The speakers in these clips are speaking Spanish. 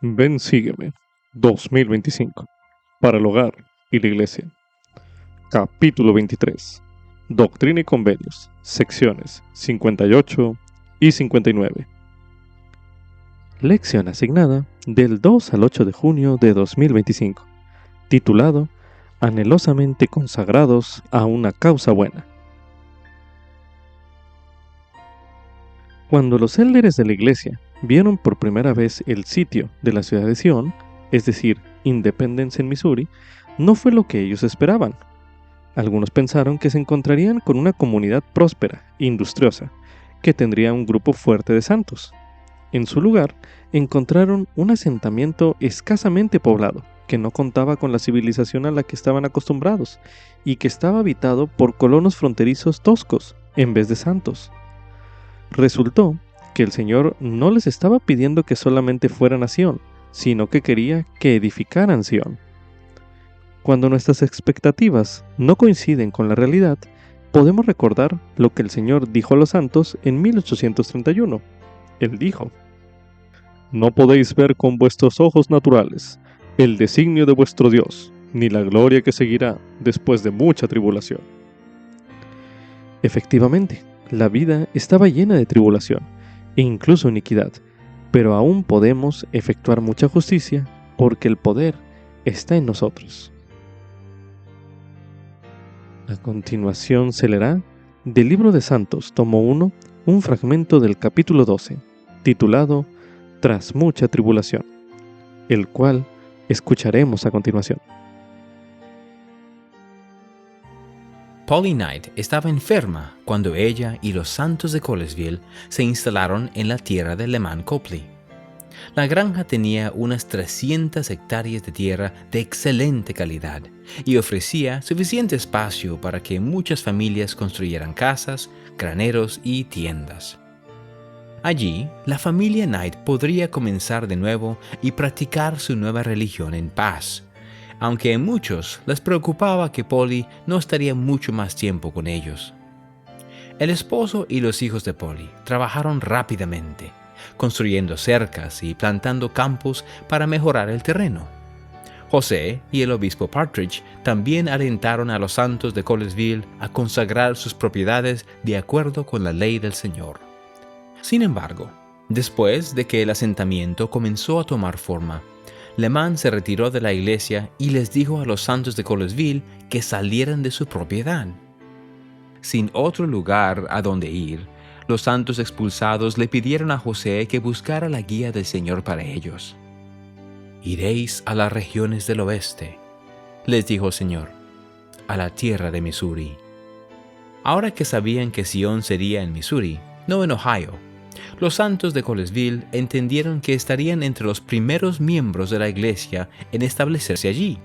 Ven, sígueme. 2025. Para el hogar y la iglesia. Capítulo 23. Doctrina y convenios. Secciones 58 y 59. Lección asignada del 2 al 8 de junio de 2025. Titulado Anhelosamente consagrados a una causa buena. Cuando los líderes de la iglesia vieron por primera vez el sitio de la ciudad de Sion, es decir, Independence en Missouri, no fue lo que ellos esperaban. Algunos pensaron que se encontrarían con una comunidad próspera, industriosa, que tendría un grupo fuerte de santos. En su lugar, encontraron un asentamiento escasamente poblado, que no contaba con la civilización a la que estaban acostumbrados, y que estaba habitado por colonos fronterizos toscos, en vez de santos. Resultó que el Señor no les estaba pidiendo que solamente fueran a Sion, sino que quería que edificaran Sion. Cuando nuestras expectativas no coinciden con la realidad, podemos recordar lo que el Señor dijo a los santos en 1831. Él dijo: «No podéis ver con vuestros ojos naturales el designio de vuestro Dios, ni la gloria que seguirá después de mucha tribulación». Efectivamente, la vida estaba llena de tribulación, e incluso iniquidad, pero aún podemos efectuar mucha justicia, porque el poder está en nosotros. A continuación se leerá del Libro de Santos, tomo 1, un fragmento del capítulo 12, titulado Tras mucha tribulación, el cual escucharemos a continuación. Polly Knight estaba enferma cuando ella y los santos de Colesville se instalaron en la tierra de Leman Copley. La granja tenía unas 300 hectáreas de tierra de excelente calidad y ofrecía suficiente espacio para que muchas familias construyeran casas, graneros y tiendas. Allí, la familia Knight podría comenzar de nuevo y practicar su nueva religión en paz, aunque a muchos les preocupaba que Polly no estaría mucho más tiempo con ellos. El esposo y los hijos de Polly trabajaron rápidamente, construyendo cercas y plantando campos para mejorar el terreno. José y el obispo Partridge también alentaron a los santos de Colesville a consagrar sus propiedades de acuerdo con la ley del Señor. Sin embargo, después de que el asentamiento comenzó a tomar forma, Leman se retiró de la iglesia y les dijo a los santos de Colesville que salieran de su propiedad. Sin otro lugar a donde ir, los santos expulsados le pidieron a José que buscara la guía del Señor para ellos. «Iréis a las regiones del oeste», les dijo el Señor, «a la tierra de Missouri». Ahora que sabían que Sion sería en Missouri, no en Ohio, los santos de Colesville entendieron que estarían entre los primeros miembros de la iglesia en establecerse allí.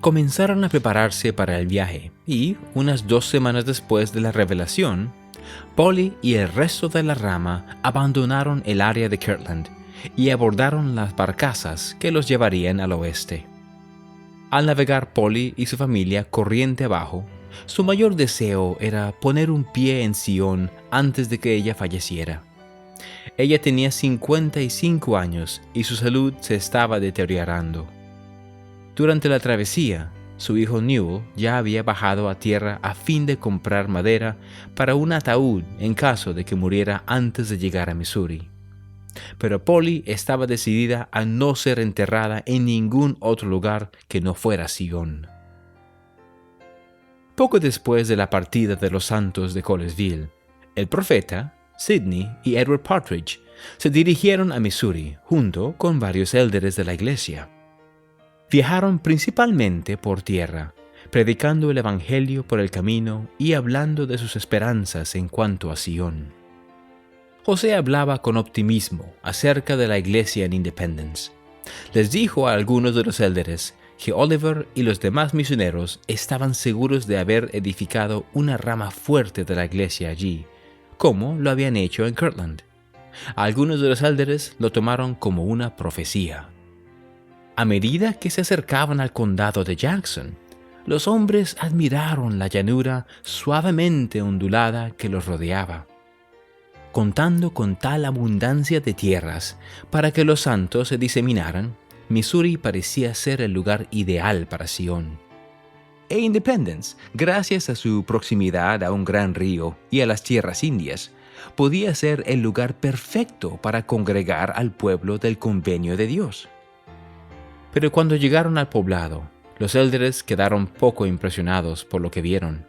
Comenzaron a prepararse para el viaje y, unas 2 semanas después de la revelación, Polly y el resto de la rama abandonaron el área de Kirtland y abordaron las barcazas que los llevarían al oeste. Al navegar Polly y su familia corriente abajo, su mayor deseo era poner un pie en Sion antes de que ella falleciera. Ella tenía 55 años y su salud se estaba deteriorando. Durante la travesía, su hijo Newell ya había bajado a tierra a fin de comprar madera para un ataúd en caso de que muriera antes de llegar a Missouri. Pero Polly estaba decidida a no ser enterrada en ningún otro lugar que no fuera Sion. Poco después de la partida de los santos de Colesville, el profeta, Sidney y Edward Partridge se dirigieron a Missouri junto con varios élderes de la iglesia. Viajaron principalmente por tierra, predicando el evangelio por el camino y hablando de sus esperanzas en cuanto a Sion. José hablaba con optimismo acerca de la iglesia en Independence. Les dijo a algunos de los élderes que Oliver y los demás misioneros estaban seguros de haber edificado una rama fuerte de la iglesia allí, como lo habían hecho en Kirtland. Algunos de los élderes lo tomaron como una profecía. A medida que se acercaban al condado de Jackson, los hombres admiraron la llanura suavemente ondulada que los rodeaba. Contando con tal abundancia de tierras para que los santos se diseminaran, Missouri parecía ser el lugar ideal para Sion. E Independence, gracias a su proximidad a un gran río y a las tierras indias, podía ser el lugar perfecto para congregar al pueblo del convenio de Dios. Pero cuando llegaron al poblado, los élderes quedaron poco impresionados por lo que vieron.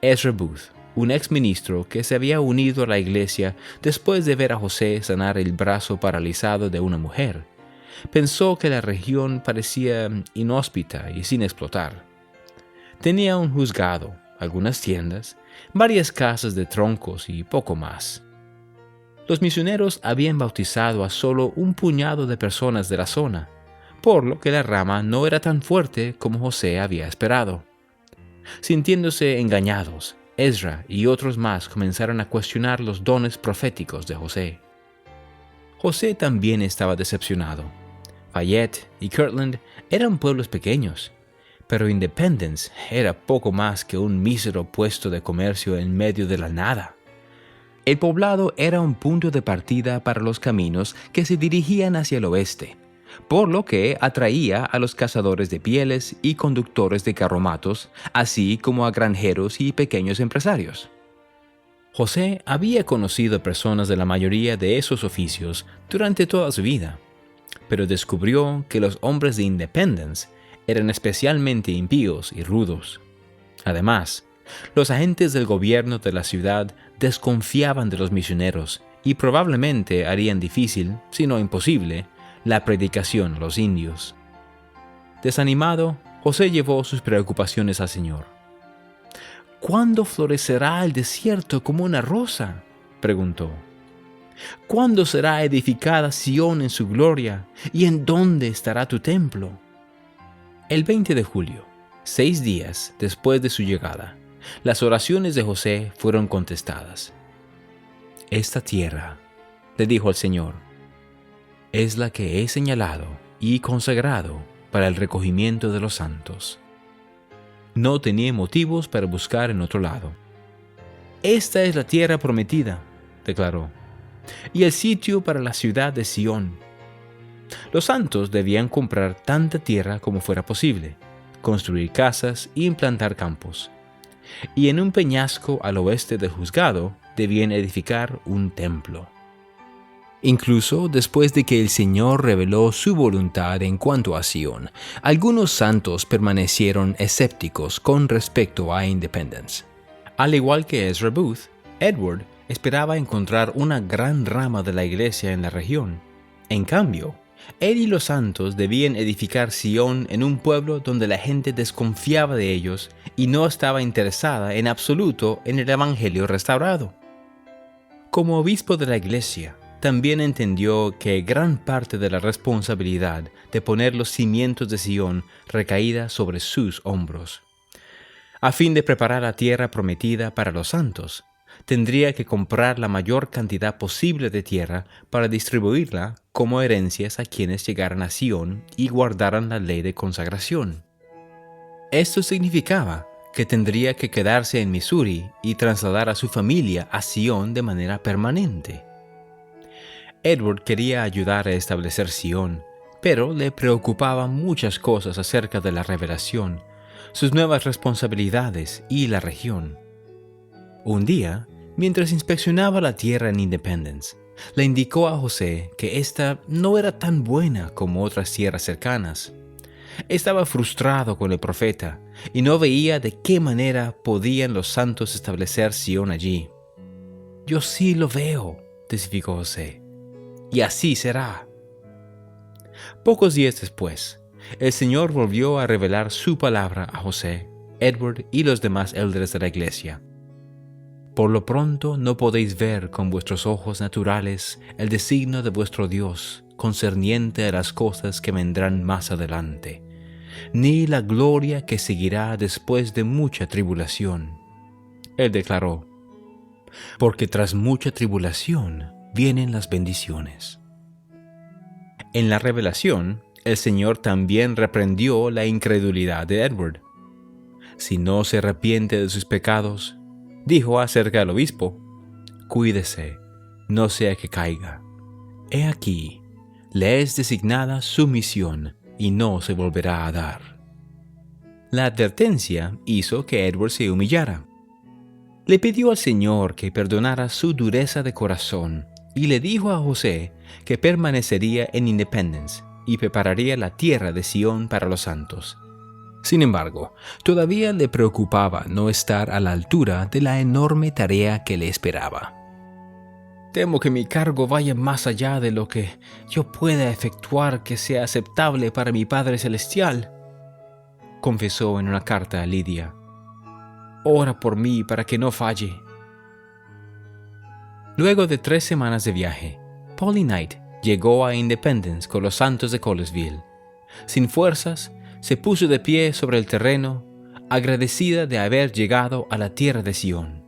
Ezra Booth, un ex ministro que se había unido a la iglesia después de ver a José sanar el brazo paralizado de una mujer, pensó que la región parecía inhóspita y sin explotar. Tenía un juzgado, algunas tiendas, varias casas de troncos y poco más. Los misioneros habían bautizado a solo un puñado de personas de la zona, por lo que la rama no era tan fuerte como José había esperado. Sintiéndose engañados, Ezra y otros más comenzaron a cuestionar los dones proféticos de José. José también estaba decepcionado. Fayette y Kirtland eran pueblos pequeños, pero Independence era poco más que un mísero puesto de comercio en medio de la nada. El poblado era un punto de partida para los caminos que se dirigían hacia el oeste, por lo que atraía a los cazadores de pieles y conductores de carromatos, así como a granjeros y pequeños empresarios. José había conocido personas de la mayoría de esos oficios durante toda su vida, pero descubrió que los hombres de Independence eran especialmente impíos y rudos. Además, los agentes del gobierno de la ciudad desconfiaban de los misioneros y probablemente harían difícil, si no imposible, la predicación a los indios. Desanimado, José llevó sus preocupaciones al Señor. ¿Cuándo florecerá el desierto como una rosa?, preguntó. ¿Cuándo será edificada Sión en su gloria? ¿Y en dónde estará tu templo? El 20 de julio, 6 días después de su llegada, las oraciones de José fueron contestadas. Esta tierra, le dijo el Señor, es la que he señalado y consagrado para el recogimiento de los santos. No tenía motivos para buscar en otro lado. Esta es la tierra prometida, declaró, y el sitio para la ciudad de Sión. Los santos debían comprar tanta tierra como fuera posible, construir casas y implantar campos. Y en un peñasco al oeste del juzgado debían edificar un templo. Incluso después de que el Señor reveló su voluntad en cuanto a Sion, algunos santos permanecieron escépticos con respecto a Independence. Al igual que Ezra Booth, Edward esperaba encontrar una gran rama de la iglesia en la región. En cambio, él y los santos debían edificar Sion en un pueblo donde la gente desconfiaba de ellos y no estaba interesada en absoluto en el evangelio restaurado. Como obispo de la iglesia, también entendió que gran parte de la responsabilidad de poner los cimientos de Sion recaía sobre sus hombros. A fin de preparar la tierra prometida para los santos, tendría que comprar la mayor cantidad posible de tierra para distribuirla como herencias a quienes llegaran a Sion y guardaran la ley de consagración. Esto significaba que tendría que quedarse en Missouri y trasladar a su familia a Sion de manera permanente. Edward quería ayudar a establecer Sion, pero le preocupaban muchas cosas acerca de la revelación, sus nuevas responsabilidades y la región. Un día, mientras inspeccionaba la tierra en Independence, le indicó a José que ésta no era tan buena como otras tierras cercanas. Estaba frustrado con el profeta y no veía de qué manera podían los santos establecer Sion allí. «Yo sí lo veo», testificó José, «y así será». Pocos días después, el Señor volvió a revelar su palabra a José, Edward y los demás élderes de la iglesia. Por lo pronto no podéis ver con vuestros ojos naturales el designio de vuestro Dios concerniente a las cosas que vendrán más adelante, ni la gloria que seguirá después de mucha tribulación. Él declaró, porque tras mucha tribulación vienen las bendiciones. En la revelación, el Señor también reprendió la incredulidad de Edward. Si no se arrepiente de sus pecados, dijo acerca del obispo, cuídese no sea que caiga. He aquí, le es designada su misión y no se volverá a dar. La advertencia hizo que Edward se humillara. Le pidió al Señor que perdonara su dureza de corazón y le dijo a José que permanecería en Independence y prepararía la tierra de Sión para los santos. Sin embargo, todavía le preocupaba no estar a la altura de la enorme tarea que le esperaba. Temo que mi cargo vaya más allá de lo que yo pueda efectuar que sea aceptable para mi Padre Celestial, confesó en una carta a Lidia. Ora por mí para que no falle. Luego de 3 semanas de viaje, Polly Knight llegó a Independence con los santos de Colesville. Sin fuerzas, se puso de pie sobre el terreno, agradecida de haber llegado a la tierra de Sión.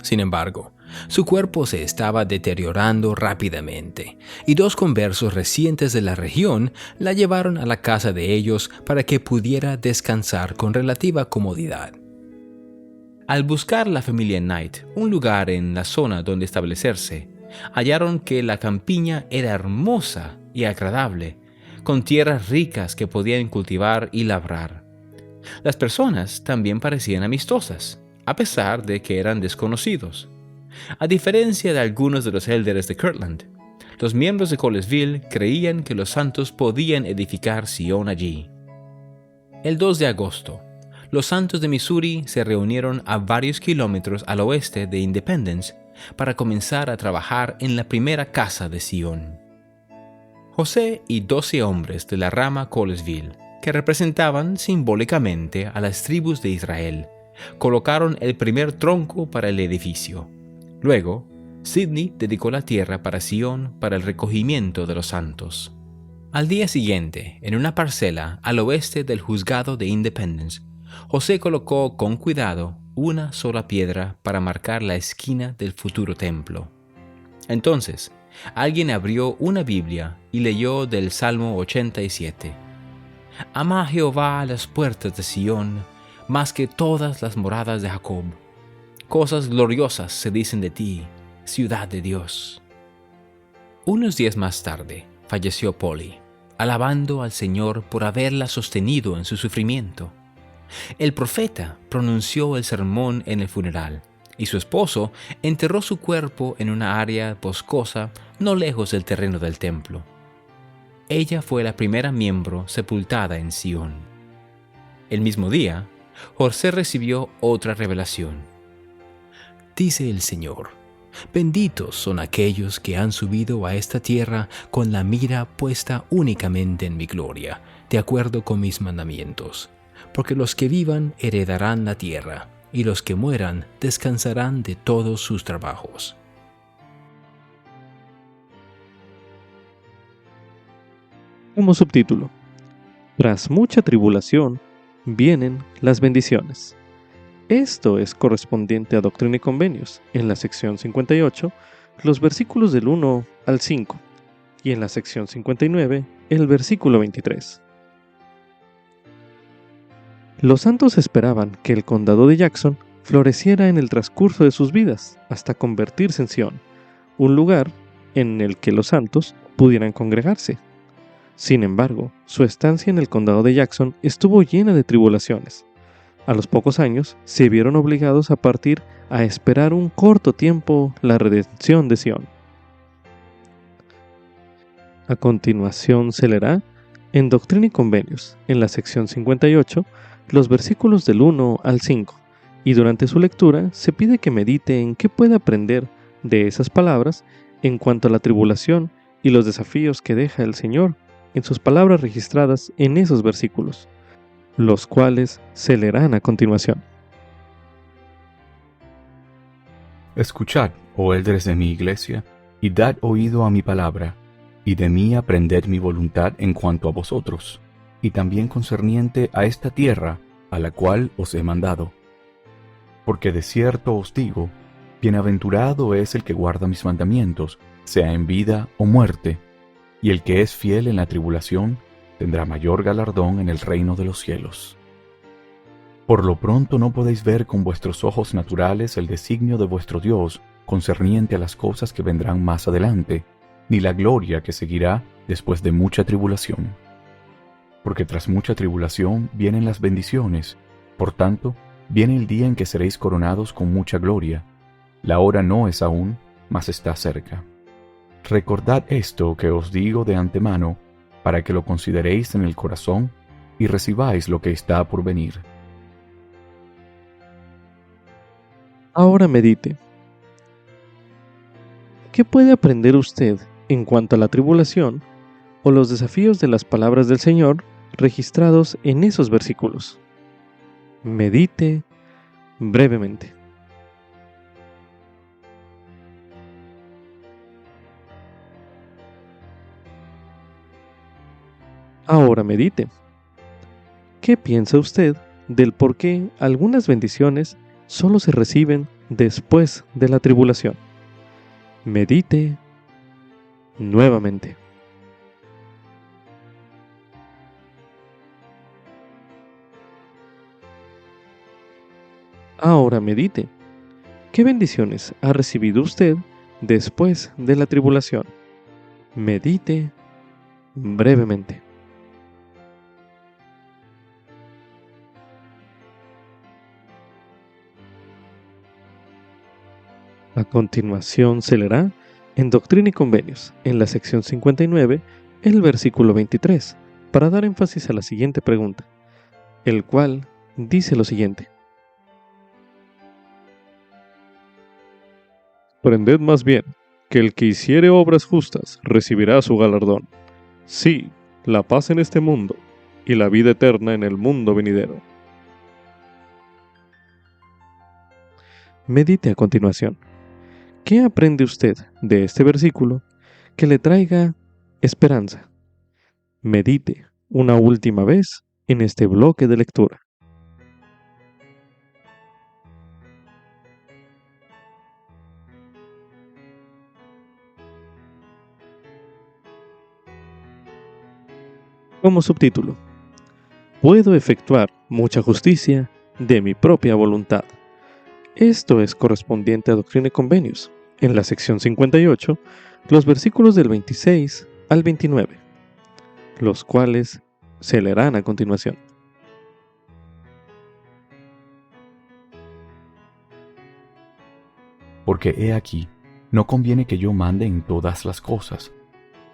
Sin embargo, su cuerpo se estaba deteriorando rápidamente, y 2 conversos recientes de la región la llevaron a la casa de ellos para que pudiera descansar con relativa comodidad. Al buscar la familia Knight un lugar en la zona donde establecerse, hallaron que la campiña era hermosa y agradable, con tierras ricas que podían cultivar y labrar. Las personas también parecían amistosas, a pesar de que eran desconocidos. A diferencia de algunos de los élderes de Kirtland, los miembros de Colesville creían que los santos podían edificar Sión allí. El 2 de agosto, los santos de Missouri se reunieron a varios kilómetros al oeste de Independence para comenzar a trabajar en la primera casa de Sión. José y 12 hombres de la rama Colesville, que representaban simbólicamente a las tribus de Israel, colocaron el primer tronco para el edificio. Luego, Sidney dedicó la tierra para Sión para el recogimiento de los santos. Al día siguiente, en una parcela al oeste del juzgado de Independence, José colocó con cuidado una sola piedra para marcar la esquina del futuro templo. Entonces, alguien abrió una Biblia y leyó del Salmo 87. Ama a Jehová a las puertas de Sión, más que todas las moradas de Jacob. Cosas gloriosas se dicen de ti, ciudad de Dios. Unos días más tarde, falleció Polly, alabando al Señor por haberla sostenido en su sufrimiento. El profeta pronunció el sermón en el funeral, y su esposo enterró su cuerpo en una área boscosa no lejos del terreno del templo. Ella fue la primera miembro sepultada en Sión. El mismo día, José recibió otra revelación. Dice el Señor: benditos son aquellos que han subido a esta tierra con la mira puesta únicamente en mi gloria, de acuerdo con mis mandamientos. Porque los que vivan heredarán la tierra, y los que mueran descansarán de todos sus trabajos. Como subtítulo: tras mucha tribulación, vienen las bendiciones. Esto es correspondiente a Doctrina y Convenios, en la sección 58, los versículos del 1 al 5, y en la sección 59, el versículo 23. Los santos esperaban que el condado de Jackson floreciera en el transcurso de sus vidas, hasta convertirse en Sión, un lugar en el que los santos pudieran congregarse. Sin embargo, su estancia en el condado de Jackson estuvo llena de tribulaciones. A los pocos años, se vieron obligados a partir a esperar un corto tiempo la redención de Sión. A continuación se leerá, en Doctrina y Convenios, en la sección 58, los versículos del 1 al 5, y durante su lectura se pide que medite en qué puede aprender de esas palabras en cuanto a la tribulación y los desafíos que deja el Señor en sus palabras registradas en esos versículos, los cuales se leerán a continuación. Escuchad, oh élderes de mi iglesia, y dad oído a mi palabra, y de mí aprended mi voluntad en cuanto a vosotros, y también concerniente a esta tierra a la cual os he mandado. Porque de cierto os digo, bienaventurado es el que guarda mis mandamientos, sea en vida o muerte, y el que es fiel en la tribulación tendrá mayor galardón en el reino de los cielos. Por lo pronto no podéis ver con vuestros ojos naturales el designio de vuestro Dios concerniente a las cosas que vendrán más adelante, ni la gloria que seguirá después de mucha tribulación. Porque tras mucha tribulación vienen las bendiciones, por tanto, viene el día en que seréis coronados con mucha gloria. La hora no es aún, mas está cerca. Recordad esto que os digo de antemano, para que lo consideréis en el corazón y recibáis lo que está por venir. Ahora medite. ¿Qué puede aprender usted en cuanto a la tribulación o los desafíos de las palabras del Señor registrados en esos versículos? Medite brevemente. Ahora medite. ¿Qué piensa usted del por qué algunas bendiciones solo se reciben después de la tribulación? Medite nuevamente. Ahora medite. ¿Qué bendiciones ha recibido usted después de la tribulación? Medite brevemente. A continuación se leerá en Doctrina y Convenios, en la sección 59, el versículo 23, para dar énfasis a la siguiente pregunta, el cual dice lo siguiente. Aprended más bien, que el que hiciere obras justas recibirá su galardón. Sí, la paz en este mundo y la vida eterna en el mundo venidero. Medite a continuación. ¿Qué aprende usted de este versículo que le traiga esperanza? Medite una última vez en este bloque de lectura. Como subtítulo, puedo efectuar mucha justicia de mi propia voluntad. Esto es correspondiente a Doctrina y Convenios, en la sección 58, los versículos del 26 al 29, los cuales se leerán a continuación. Porque he aquí, no conviene que yo mande en todas las cosas,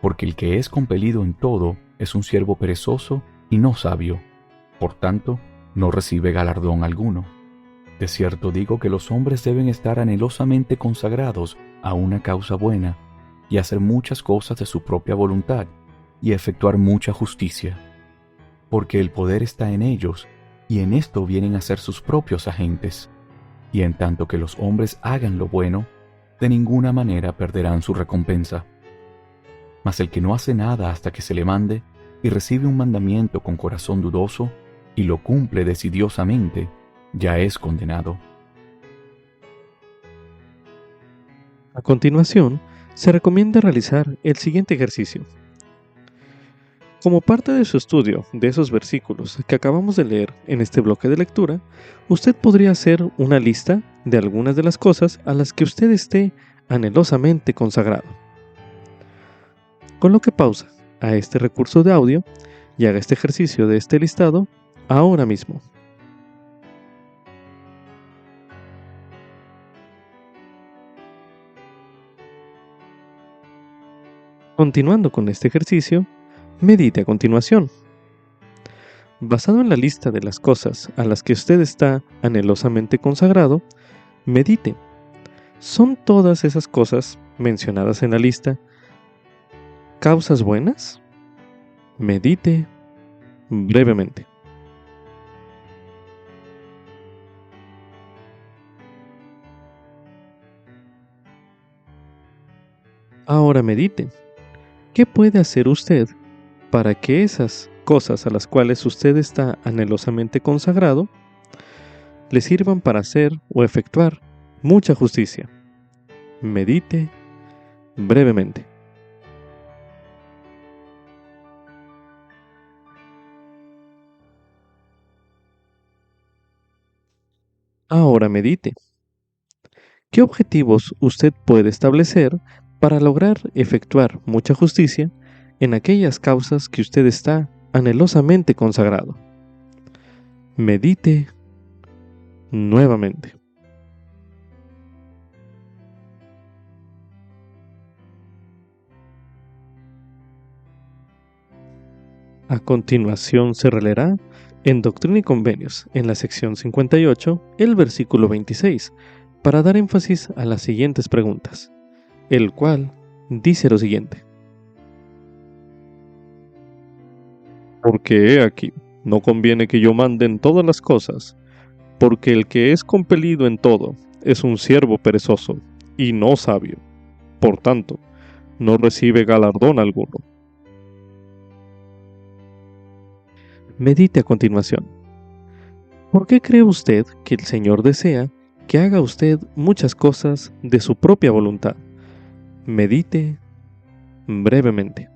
porque el que es compelido en todo es un siervo perezoso y no sabio, por tanto, no recibe galardón alguno. De cierto digo que los hombres deben estar anhelosamente consagrados a una causa buena, y hacer muchas cosas de su propia voluntad, y efectuar mucha justicia, porque el poder está en ellos, y en esto vienen a ser sus propios agentes. Y en tanto que los hombres hagan lo bueno, de ninguna manera perderán su recompensa. Mas el que no hace nada hasta que se le mande, y recibe un mandamiento con corazón dudoso, y lo cumple decidiosamente, ya es condenado. A continuación, se recomienda realizar el siguiente ejercicio. Como parte de su estudio de esos versículos que acabamos de leer en este bloque de lectura, usted podría hacer una lista de algunas de las cosas a las que usted esté anhelosamente consagrado. Coloque pausa a este recurso de audio y haga este ejercicio de este listado ahora mismo. Continuando con este ejercicio, medite a continuación. Basado en la lista de las cosas a las que usted está anhelosamente consagrado, medite. ¿Son todas esas cosas mencionadas en la lista causas buenas? Medite brevemente. Ahora medite. ¿Qué puede hacer usted para que esas cosas a las cuales usted está anhelosamente consagrado le sirvan para hacer o efectuar mucha justicia? Medite brevemente. Ahora medite. ¿Qué objetivos usted puede establecer para lograr efectuar mucha justicia en aquellas causas que usted está anhelosamente consagrado? Medite nuevamente. A continuación se releerá en Doctrina y Convenios, en la sección 58, el versículo 26, para dar énfasis a las siguientes preguntas, el cual dice lo siguiente. Porque he aquí, no conviene que yo mande en todas las cosas, porque el que es compelido en todo es un siervo perezoso y no sabio. Por tanto, no recibe galardón alguno. Medite a continuación. ¿Por qué cree usted que el Señor desea que haga usted muchas cosas de su propia voluntad? Medite brevemente.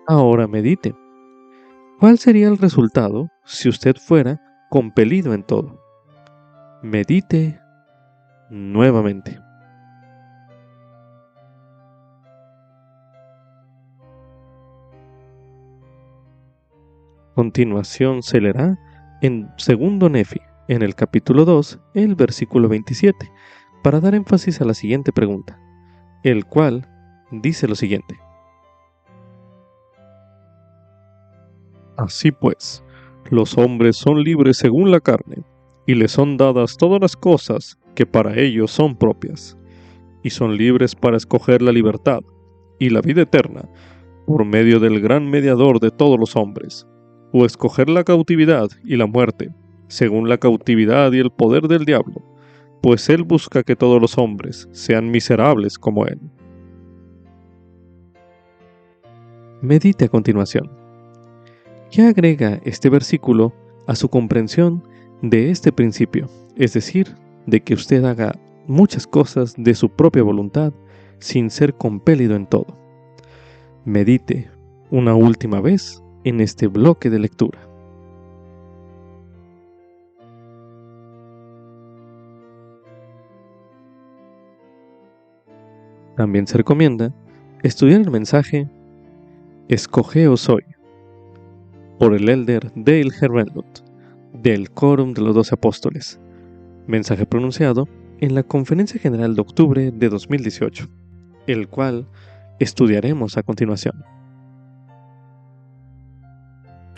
Ahora medite. ¿Cuál sería el resultado si usted fuera compelido en todo? Medite nuevamente. A continuación se leerá en 2 Nefi, en el capítulo 2, el versículo 27, para dar énfasis a la siguiente pregunta, el cual dice lo siguiente. Así pues, los hombres son libres según la carne, y les son dadas todas las cosas que para ellos son propias, y son libres para escoger la libertad y la vida eterna por medio del gran mediador de todos los hombres, o escoger la cautividad y la muerte, según la cautividad y el poder del diablo, pues él busca que todos los hombres sean miserables como él. Medite a continuación. ¿Qué agrega este versículo a su comprensión de este principio? Es decir, de que usted haga muchas cosas de su propia voluntad sin ser compelido en todo. Medite una última vez en este bloque de lectura. También se recomienda estudiar el mensaje Escogeos hoy, por el elder Dale Herrenlund, del Quórum de los 12 Apóstoles, mensaje pronunciado en la Conferencia General de octubre de 2018, el cual estudiaremos a continuación.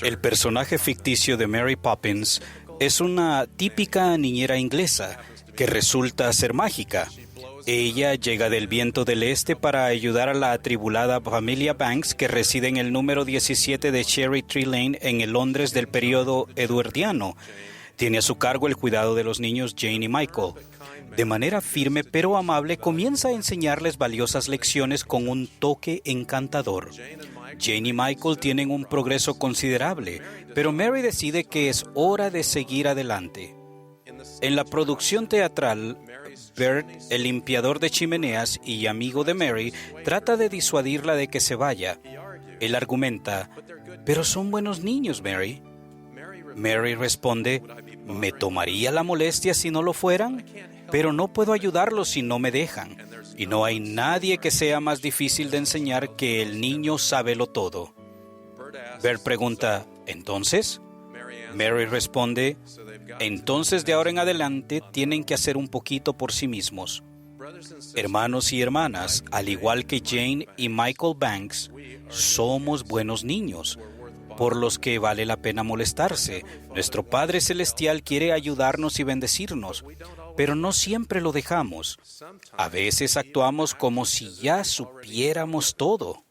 El personaje ficticio de Mary Poppins es una típica niñera inglesa que resulta ser mágica. Ella llega del viento del este para ayudar a la atribulada familia Banks que reside en el número 17 de Cherry Tree Lane en el Londres del período edwardiano. Tiene a su cargo el cuidado de los niños Jane y Michael. De manera firme pero amable comienza a enseñarles valiosas lecciones con un toque encantador. Jane y Michael tienen un progreso considerable, pero Mary decide que es hora de seguir adelante. En la producción teatral, Bert, el limpiador de chimeneas y amigo de Mary, trata de disuadirla de que se vaya. Él argumenta, «Pero son buenos niños, Mary». Mary responde, «Me tomaría la molestia si no lo fueran, pero no puedo ayudarlos si no me dejan. Y no hay nadie que sea más difícil de enseñar que el niño sábelo todo». Bert pregunta, «¿Entonces?». Mary responde, «Entonces de ahora en adelante tienen que hacer un poquito por sí mismos». Hermanos y hermanas, al igual que Jane y Michael Banks, somos buenos niños, por los que vale la pena molestarse. Nuestro Padre Celestial quiere ayudarnos y bendecirnos, pero no siempre lo dejamos. A veces actuamos como si ya supiéramos todo.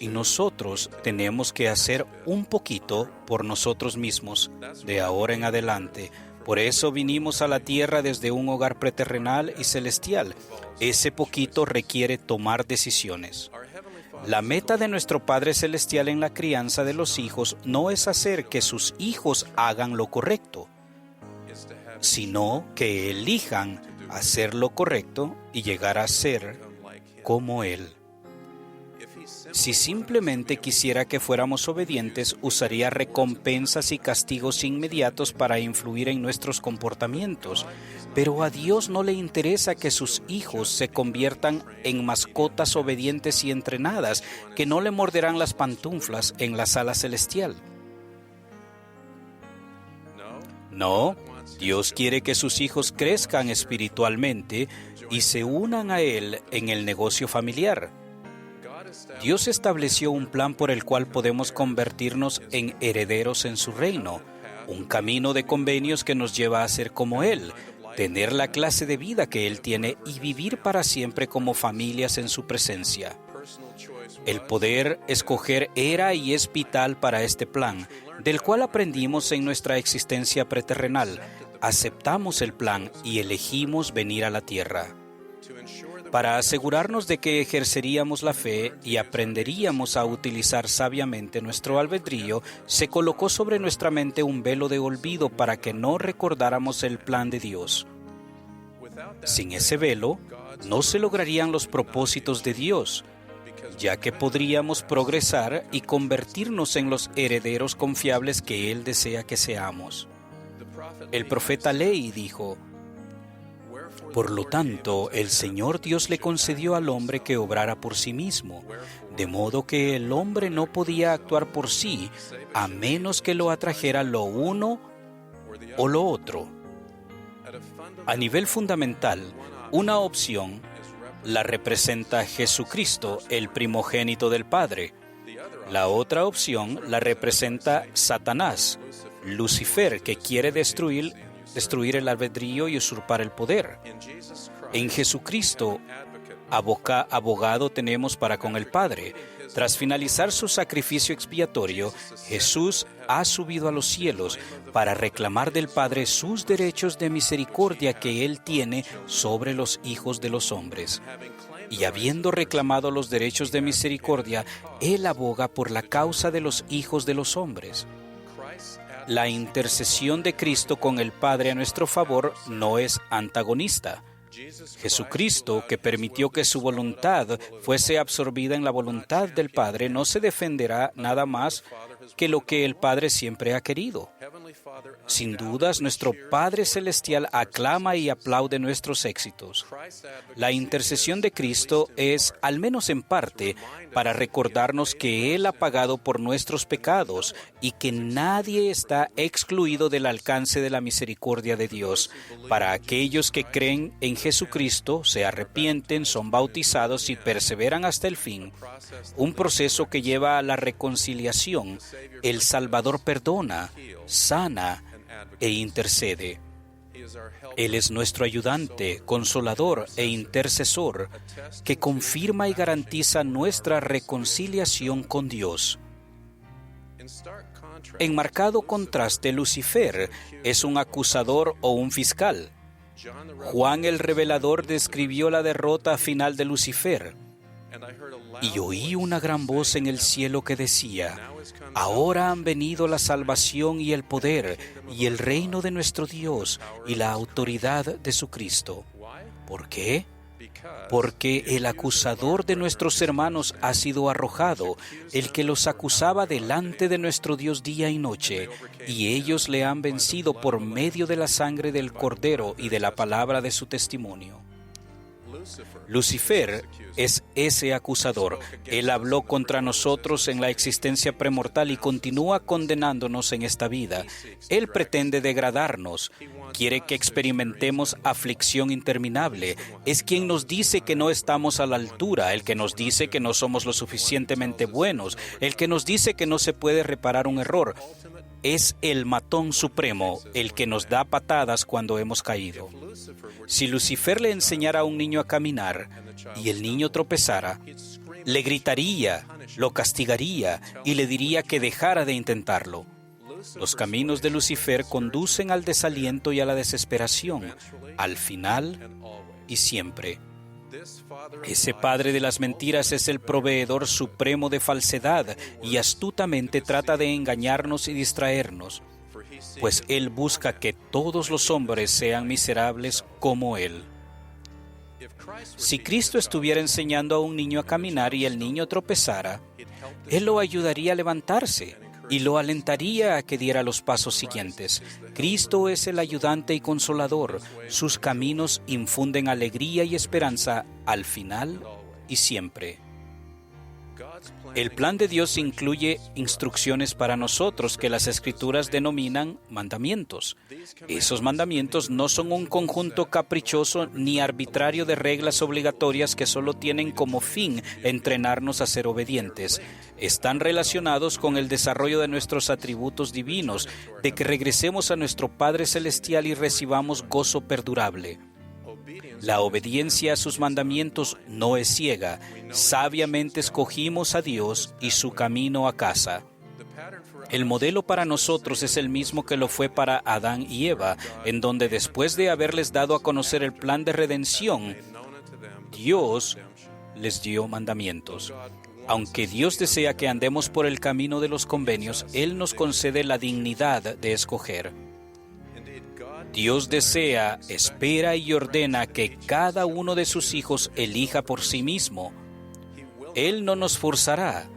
Y nosotros tenemos que hacer un poquito por nosotros mismos de ahora en adelante. Por eso vinimos a la tierra desde un hogar preterrenal y celestial. Ese poquito requiere tomar decisiones. La meta de nuestro Padre Celestial en la crianza de los hijos no es hacer que sus hijos hagan lo correcto, sino que elijan hacer lo correcto y llegar a ser como Él. Si simplemente quisiera que fuéramos obedientes, usaría recompensas y castigos inmediatos para influir en nuestros comportamientos. Pero a Dios no le interesa que sus hijos se conviertan en mascotas obedientes y entrenadas, que no le morderán las pantuflas en la sala celestial. No, Dios quiere que sus hijos crezcan espiritualmente y se unan a Él en el negocio familiar. Dios estableció un plan por el cual podemos convertirnos en herederos en su reino, un camino de convenios que nos lleva a ser como Él, tener la clase de vida que Él tiene y vivir para siempre como familias en su presencia. El poder escoger era y es vital para este plan, del cual aprendimos en nuestra existencia preterrenal. Aceptamos el plan y elegimos venir a la tierra. Para asegurarnos de que ejerceríamos la fe y aprenderíamos a utilizar sabiamente nuestro albedrío, se colocó sobre nuestra mente un velo de olvido para que no recordáramos el plan de Dios. Sin ese velo, no se lograrían los propósitos de Dios, ya que podríamos progresar y convertirnos en los herederos confiables que Él desea que seamos. El profeta Ley dijo: por lo tanto, el Señor Dios le concedió al hombre que obrara por sí mismo, de modo que el hombre no podía actuar por sí, a menos que lo atrajera lo uno o lo otro. A nivel fundamental, una opción la representa Jesucristo, el primogénito del Padre. La otra opción la representa Satanás, Lucifer, que quiere destruir el albedrío y usurpar el poder. En Jesucristo, abogado tenemos para con el Padre. Tras finalizar su sacrificio expiatorio, Jesús ha subido a los cielos para reclamar del Padre sus derechos de misericordia que Él tiene sobre los hijos de los hombres. Y habiendo reclamado los derechos de misericordia, Él aboga por la causa de los hijos de los hombres. La intercesión de Cristo con el Padre a nuestro favor no es antagonista. Jesucristo, que permitió que su voluntad fuese absorbida en la voluntad del Padre, no se defenderá nada más que lo que el Padre siempre ha querido. Sin dudas, nuestro Padre Celestial aclama y aplaude nuestros éxitos. La intercesión de Cristo es, al menos en parte, para recordarnos que Él ha pagado por nuestros pecados y que nadie está excluido del alcance de la misericordia de Dios. Para aquellos que creen en Jesucristo, se arrepienten, son bautizados y perseveran hasta el fin, un proceso que lleva a la reconciliación, el Salvador perdona, sana e intercede. Él es nuestro ayudante, consolador e intercesor, que confirma y garantiza nuestra reconciliación con Dios. En marcado contraste, Lucifer es un acusador o un fiscal. Juan el Revelador describió la derrota final de Lucifer. Y oí una gran voz en el cielo que decía: ahora han venido la salvación y el poder y el reino de nuestro Dios y la autoridad de su Cristo. ¿Por qué? Porque el acusador de nuestros hermanos ha sido arrojado, el que los acusaba delante de nuestro Dios día y noche, y ellos le han vencido por medio de la sangre del Cordero y de la palabra de su testimonio. Lucifer es ese acusador. Él habló contra nosotros en la existencia premortal y continúa condenándonos en esta vida. Él pretende degradarnos. Quiere que experimentemos aflicción interminable. Es quien nos dice que no estamos a la altura, el que nos dice que no somos lo suficientemente buenos, el que nos dice que no se puede reparar un error. Es el matón supremo, el que nos da patadas cuando hemos caído. Si Lucifer le enseñara a un niño a caminar y el niño tropezara, le gritaría, lo castigaría y le diría que dejara de intentarlo. Los caminos de Lucifer conducen al desaliento y a la desesperación, al final y siempre. Ese padre de las mentiras es el proveedor supremo de falsedad y astutamente trata de engañarnos y distraernos, pues él busca que todos los hombres sean miserables como él. Si Cristo estuviera enseñando a un niño a caminar y el niño tropezara, Él lo ayudaría a levantarse y lo alentaría a que diera los pasos siguientes. Cristo es el ayudante y consolador. Sus caminos infunden alegría y esperanza al final y siempre. El plan de Dios incluye instrucciones para nosotros que las Escrituras denominan mandamientos. Esos mandamientos no son un conjunto caprichoso ni arbitrario de reglas obligatorias que solo tienen como fin entrenarnos a ser obedientes. Están relacionados con el desarrollo de nuestros atributos divinos, de que regresemos a nuestro Padre Celestial y recibamos gozo perdurable. La obediencia a sus mandamientos no es ciega. Sabiamente escogimos a Dios y su camino a casa. El modelo para nosotros es el mismo que lo fue para Adán y Eva, en donde después de haberles dado a conocer el plan de redención, Dios les dio mandamientos. Aunque Dios desea que andemos por el camino de los convenios, Él nos concede la dignidad de escoger. Dios desea, espera y ordena que cada uno de sus hijos elija por sí mismo. Él no nos forzará.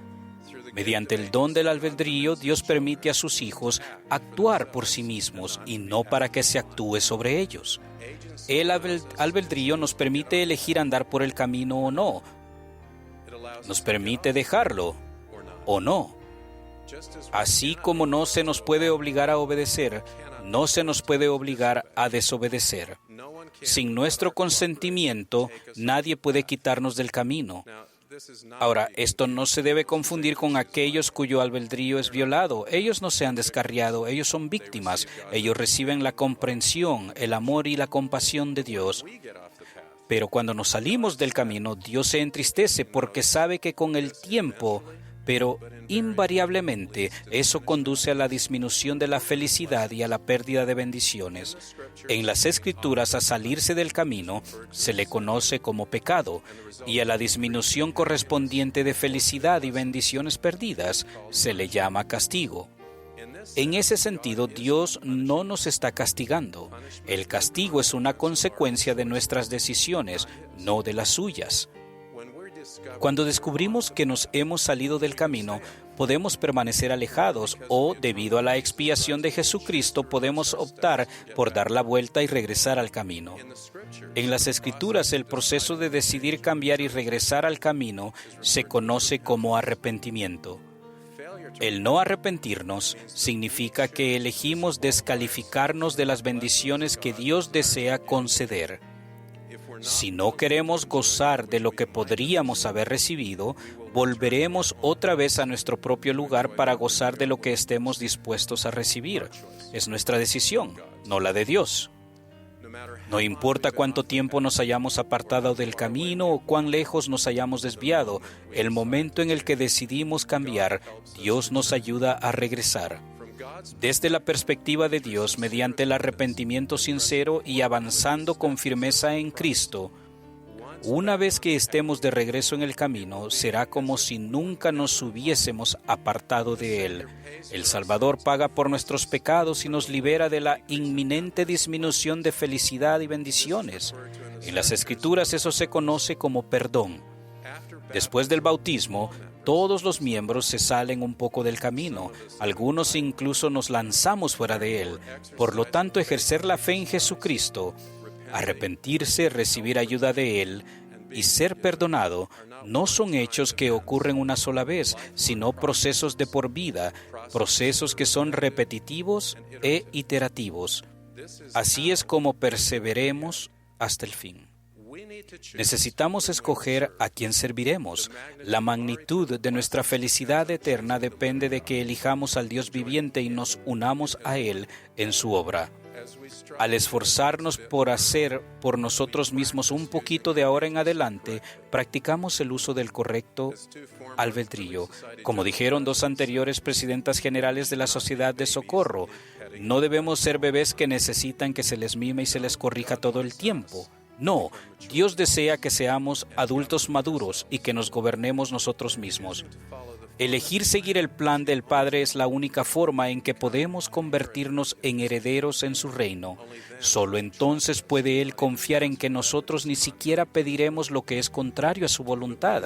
Mediante el don del albedrío, Dios permite a sus hijos actuar por sí mismos y no para que se actúe sobre ellos. El albedrío nos permite elegir andar por el camino o no. Nos permite dejarlo o no. Así como no se nos puede obligar a obedecer, no se nos puede obligar a desobedecer. Sin nuestro consentimiento, nadie puede quitarnos del camino. Ahora, esto no se debe confundir con aquellos cuyo albedrío es violado. Ellos no se han descarriado, ellos son víctimas. Ellos reciben la comprensión, el amor y la compasión de Dios. Pero cuando nos salimos del camino, Dios se entristece porque sabe que con el tiempo, pero invariablemente, eso conduce a la disminución de la felicidad y a la pérdida de bendiciones. En las Escrituras, a salirse del camino se le conoce como pecado, y a la disminución correspondiente de felicidad y bendiciones perdidas se le llama castigo. En ese sentido, Dios no nos está castigando. El castigo es una consecuencia de nuestras decisiones, no de las suyas. Cuando descubrimos que nos hemos salido del camino, podemos permanecer alejados o, debido a la expiación de Jesucristo, podemos optar por dar la vuelta y regresar al camino. En las Escrituras, el proceso de decidir cambiar y regresar al camino se conoce como arrepentimiento. El no arrepentirnos significa que elegimos descalificarnos de las bendiciones que Dios desea conceder. Si no queremos gozar de lo que podríamos haber recibido, volveremos otra vez a nuestro propio lugar para gozar de lo que estemos dispuestos a recibir. Es nuestra decisión, no la de Dios. No importa cuánto tiempo nos hayamos apartado del camino o cuán lejos nos hayamos desviado, el momento en el que decidimos cambiar, Dios nos ayuda a regresar. Desde la perspectiva de Dios, mediante el arrepentimiento sincero y avanzando con firmeza en Cristo, una vez que estemos de regreso en el camino, será como si nunca nos hubiésemos apartado de Él. El Salvador paga por nuestros pecados y nos libera de la inminente disminución de felicidad y bendiciones. En las Escrituras eso se conoce como perdón. Después del bautismo, todos los miembros se salen un poco del camino. Algunos incluso nos lanzamos fuera de él. Por lo tanto, ejercer la fe en Jesucristo, arrepentirse, recibir ayuda de Él y ser perdonado no son hechos que ocurren una sola vez, sino procesos de por vida, procesos que son repetitivos e iterativos. Así es como perseveremos hasta el fin. Necesitamos escoger a quién serviremos. La magnitud de nuestra felicidad eterna depende de que elijamos al Dios viviente y nos unamos a Él en su obra. Al esforzarnos por hacer por nosotros mismos un poquito de ahora en adelante, practicamos el uso del correcto albedrío. Como dijeron dos anteriores presidentas generales de la Sociedad de Socorro, no debemos ser bebés que necesitan que se les mime y se les corrija todo el tiempo. No, Dios desea que seamos adultos maduros y que nos gobernemos nosotros mismos. Elegir seguir el plan del Padre es la única forma en que podemos convertirnos en herederos en su reino. Solo entonces puede Él confiar en que nosotros ni siquiera pediremos lo que es contrario a su voluntad.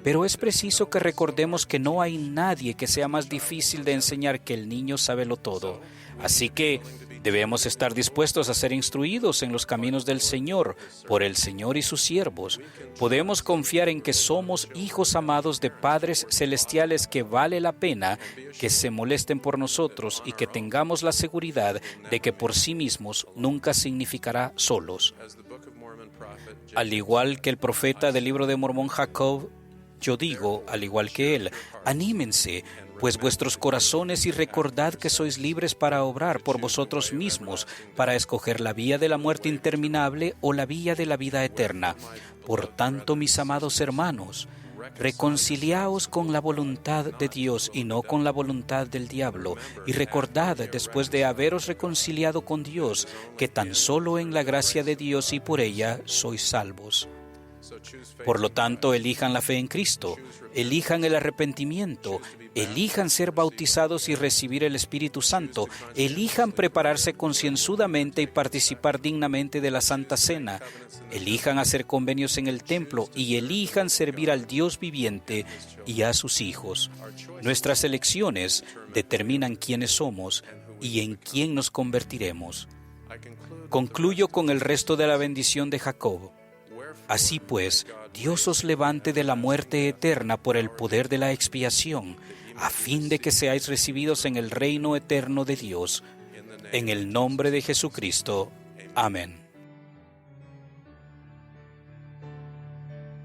Pero es preciso que recordemos que no hay nadie que sea más difícil de enseñar que el niño sábelo todo. Así que debemos estar dispuestos a ser instruidos en los caminos del Señor, por el Señor y sus siervos. Podemos confiar en que somos hijos amados de padres celestiales que vale la pena que se molesten por nosotros y que tengamos la seguridad de que por sí mismos nunca significará solos. Al igual que el profeta del libro de Mormón Jacob, yo digo, al igual que él, anímense, pues vuestros corazones, y recordad que sois libres para obrar por vosotros mismos, para escoger la vía de la muerte interminable o la vía de la vida eterna. Por tanto, mis amados hermanos, reconciliaos con la voluntad de Dios y no con la voluntad del diablo, y recordad, después de haberos reconciliado con Dios, que tan solo en la gracia de Dios y por ella sois salvos. Por lo tanto, elijan la fe en Cristo, elijan el arrepentimiento, elijan ser bautizados y recibir el Espíritu Santo, elijan prepararse concienzudamente y participar dignamente de la Santa Cena, elijan hacer convenios en el templo y elijan servir al Dios viviente y a sus hijos. Nuestras elecciones determinan quiénes somos y en quién nos convertiremos. Concluyo con el resto de la bendición de Jacob. Así pues, Dios os levante de la muerte eterna por el poder de la expiación, a fin de que seáis recibidos en el reino eterno de Dios. En el nombre de Jesucristo. Amén.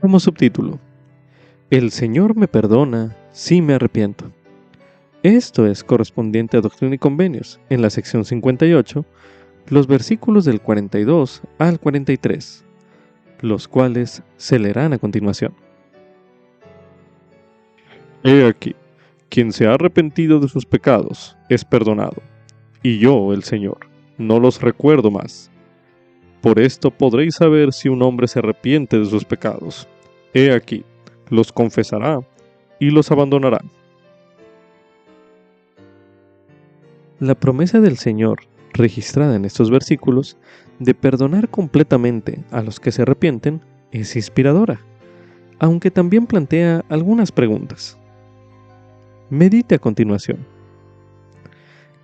Como subtítulo: El Señor me perdona si me arrepiento. Esto es correspondiente a Doctrina y Convenios, en la sección 58, los versículos del 42 al 43. Los cuales se leerán a continuación. He aquí, quien se ha arrepentido de sus pecados es perdonado, y yo, el Señor, no los recuerdo más. Por esto podréis saber si un hombre se arrepiente de sus pecados. He aquí, los confesará y los abandonará. La promesa del Señor, registrada en estos versículos, de perdonar completamente a los que se arrepienten, es inspiradora, aunque también plantea algunas preguntas. Medite a continuación.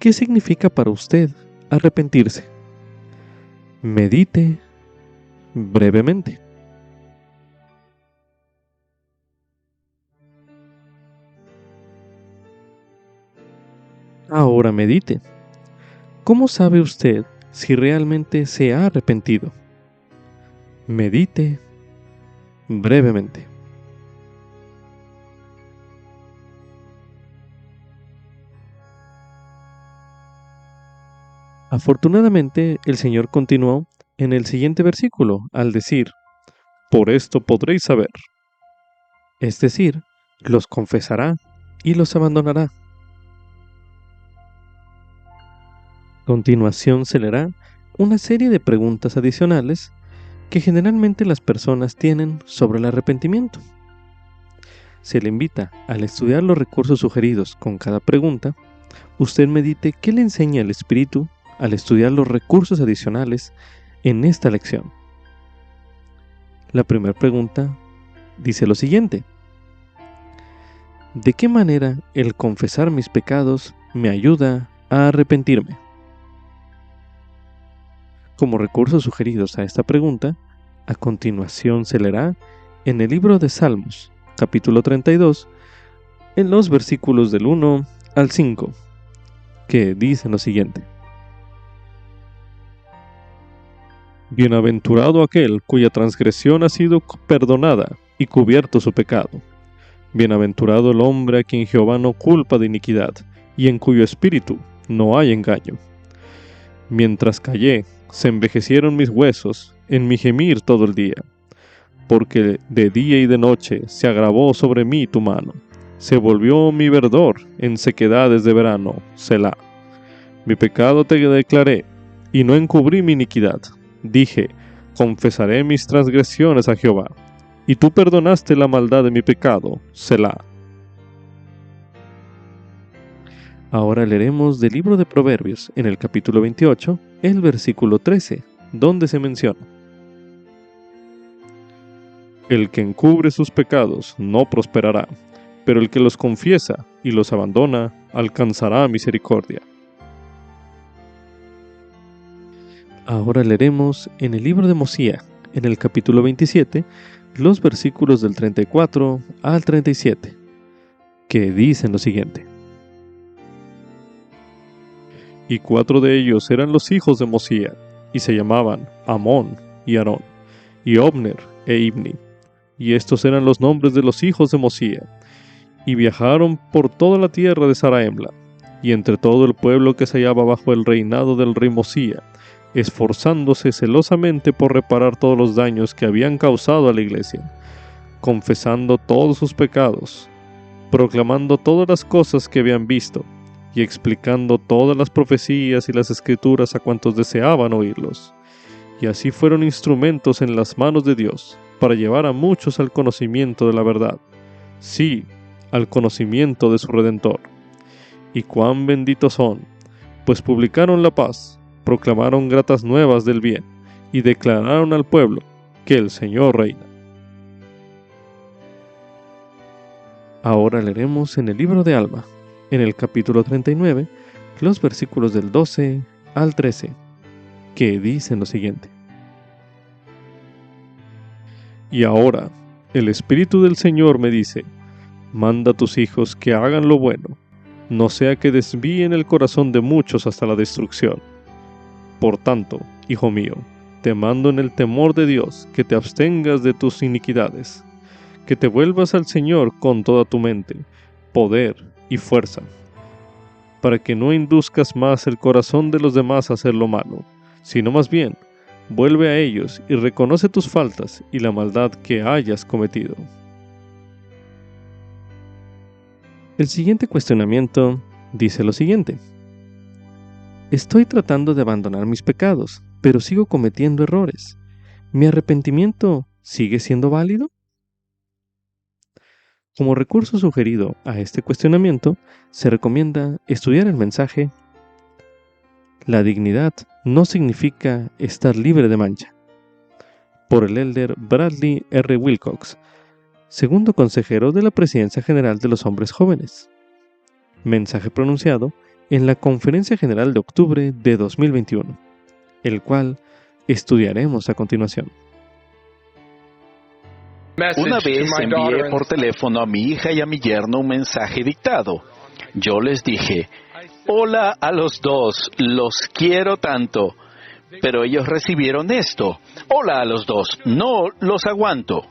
¿Qué significa para usted arrepentirse? Medite brevemente. Ahora medite. ¿Cómo sabe usted si realmente se ha arrepentido? Medite brevemente. Afortunadamente, el Señor continuó en el siguiente versículo al decir: por esto podréis saber. Es decir, los confesará y los abandonará. A continuación se leerá una serie de preguntas adicionales que generalmente las personas tienen sobre el arrepentimiento. Se le invita, al estudiar los recursos sugeridos con cada pregunta, usted medite qué le enseña el Espíritu al estudiar los recursos adicionales en esta lección. La primera pregunta dice lo siguiente: ¿de qué manera el confesar mis pecados me ayuda a arrepentirme? Como recursos sugeridos a esta pregunta, a continuación se leerá en el libro de Salmos, capítulo 32, en los versículos del 1 al 5, que dicen lo siguiente: Bienaventurado aquel cuya transgresión ha sido perdonada y cubierto su pecado. Bienaventurado el hombre a quien Jehová no culpa de iniquidad y en cuyo espíritu no hay engaño. Mientras callé, se envejecieron mis huesos en mi gemir todo el día, porque de día y de noche se agravó sobre mí tu mano. Se volvió mi verdor en sequedades de verano, Selah. Mi pecado te declaré, y no encubrí mi iniquidad. Dije, confesaré mis transgresiones a Jehová, y tú perdonaste la maldad de mi pecado, Selah. Ahora leeremos del libro de Proverbios, en el capítulo 28, el versículo 13, donde se menciona: El que encubre sus pecados no prosperará, pero el que los confiesa y los abandona alcanzará misericordia. Ahora leeremos en el libro de Mosía, en el capítulo 27, los versículos del 34 al 37, que dicen lo siguiente: Y 4 de ellos eran los hijos de Mosía, y se llamaban Amón y Aarón, y Obner e Ibni. Y estos eran los nombres de los hijos de Mosía. Y viajaron por toda la tierra de Zaraemla, y entre todo el pueblo que se hallaba bajo el reinado del rey Mosía, esforzándose celosamente por reparar todos los daños que habían causado a la iglesia, confesando todos sus pecados, proclamando todas las cosas que habían visto, y explicando todas las profecías y las escrituras a cuantos deseaban oírlos. Y así fueron instrumentos en las manos de Dios, para llevar a muchos al conocimiento de la verdad, sí, al conocimiento de su Redentor. Y cuán benditos son, pues publicaron la paz, proclamaron gratas nuevas del bien, y declararon al pueblo que el Señor reina. Ahora leeremos en el libro de Alma, en el capítulo 39, los versículos del 12 al 13, que dicen lo siguiente: Y ahora, el Espíritu del Señor me dice: Manda a tus hijos que hagan lo bueno, no sea que desvíen el corazón de muchos hasta la destrucción. Por tanto, hijo mío, te mando en el temor de Dios que te abstengas de tus iniquidades, que te vuelvas al Señor con toda tu mente, poder y fuerza, para que no induzcas más el corazón de los demás a hacer lo malo, sino más bien, vuelve a ellos y reconoce tus faltas y la maldad que hayas cometido. El siguiente cuestionamiento dice lo siguiente: Estoy tratando de abandonar mis pecados, pero sigo cometiendo errores. ¿Mi arrepentimiento sigue siendo válido? Como recurso sugerido a este cuestionamiento, se recomienda estudiar el mensaje La dignidad no significa estar libre de mancha, por el elder Bradley R. Wilcox, segundo consejero de la Presidencia General de los Hombres Jóvenes. Mensaje pronunciado en la Conferencia General de octubre de 2021, el cual estudiaremos a continuación. Una vez envié por teléfono a mi hija y a mi yerno un mensaje dictado. Yo les dije: hola a los dos, los quiero tanto. Pero ellos recibieron esto: hola a los dos, no los aguanto.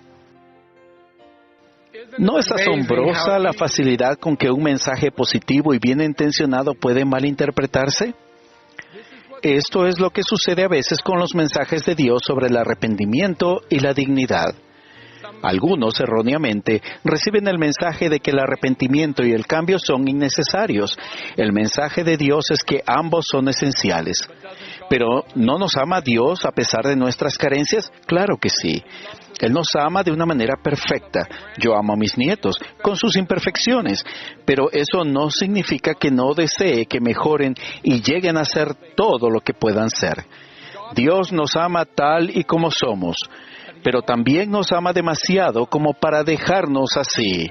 ¿No es asombrosa la facilidad con que un mensaje positivo y bien intencionado puede malinterpretarse? Esto es lo que sucede a veces con los mensajes de Dios sobre el arrepentimiento y la dignidad. Algunos, erróneamente, reciben el mensaje de que el arrepentimiento y el cambio son innecesarios. El mensaje de Dios es que ambos son esenciales. ¿Pero no nos ama Dios a pesar de nuestras carencias? Claro que sí. Él nos ama de una manera perfecta. Yo amo a mis nietos, con sus imperfecciones, pero eso no significa que no desee que mejoren y lleguen a ser todo lo que puedan ser. Dios nos ama tal y como somos, pero también nos ama demasiado como para dejarnos así.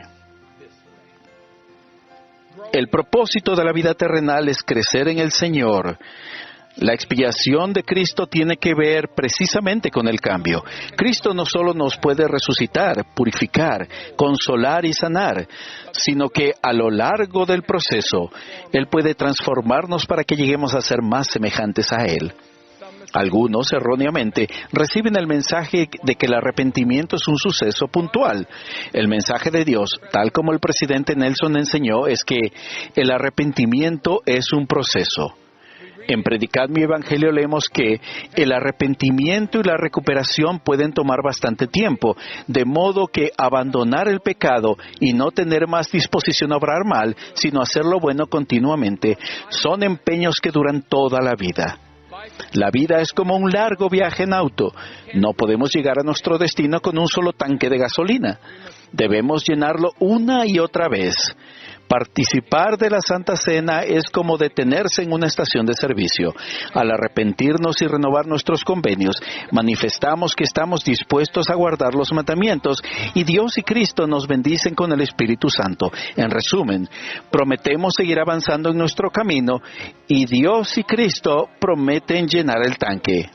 El propósito de la vida terrenal es crecer en el Señor. La expiación de Cristo tiene que ver precisamente con el cambio. Cristo no solo nos puede resucitar, purificar, consolar y sanar, sino que a lo largo del proceso, Él puede transformarnos para que lleguemos a ser más semejantes a Él. Algunos, erróneamente, reciben el mensaje de que el arrepentimiento es un suceso puntual. El mensaje de Dios, tal como el presidente Nelson enseñó, es que el arrepentimiento es un proceso. En Predicad mi Evangelio leemos que el arrepentimiento y la recuperación pueden tomar bastante tiempo, de modo que abandonar el pecado y no tener más disposición a obrar mal, sino hacer lo bueno continuamente, son empeños que duran toda la vida. La vida es como un largo viaje en auto. No podemos llegar a nuestro destino con un solo tanque de gasolina. Debemos llenarlo una y otra vez. Participar de la Santa Cena es como detenerse en una estación de servicio. Al arrepentirnos y renovar nuestros convenios, manifestamos que estamos dispuestos a guardar los mandamientos y Dios y Cristo nos bendicen con el Espíritu Santo. En resumen, prometemos seguir avanzando en nuestro camino y Dios y Cristo prometen llenar el tanque.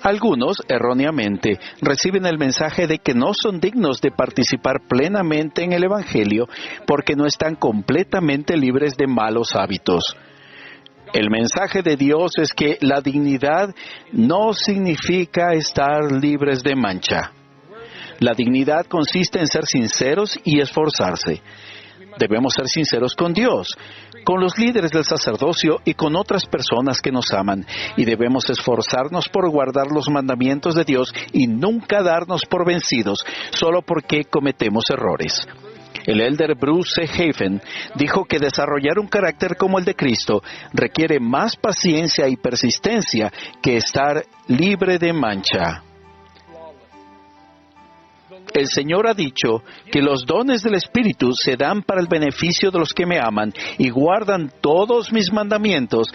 Algunos, erróneamente, reciben el mensaje de que no son dignos de participar plenamente en el Evangelio porque no están completamente libres de malos hábitos. El mensaje de Dios es que la dignidad no significa estar libres de mancha. La dignidad consiste en ser sinceros y esforzarse. Debemos ser sinceros con Dios, con los líderes del sacerdocio y con otras personas que nos aman. Y debemos esforzarnos por guardar los mandamientos de Dios y nunca darnos por vencidos solo porque cometemos errores. El elder Bruce C. Hafen dijo que desarrollar un carácter como el de Cristo requiere más paciencia y persistencia que estar libre de mancha. El Señor ha dicho que los dones del Espíritu se dan para el beneficio de los que me aman y guardan todos mis mandamientos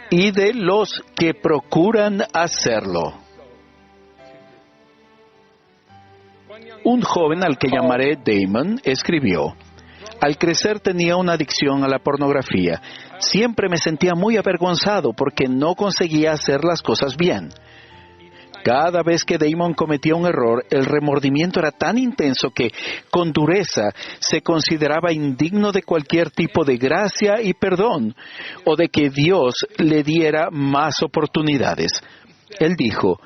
y de los que procuran hacerlo. Un joven al que llamaré Damon escribió: al crecer tenía una adicción a la pornografía. Siempre me sentía muy avergonzado porque no conseguía hacer las cosas bien. Cada vez que Damon cometía un error, el remordimiento era tan intenso que, con dureza, se consideraba indigno de cualquier tipo de gracia y perdón, o de que Dios le diera más oportunidades. Él dijo: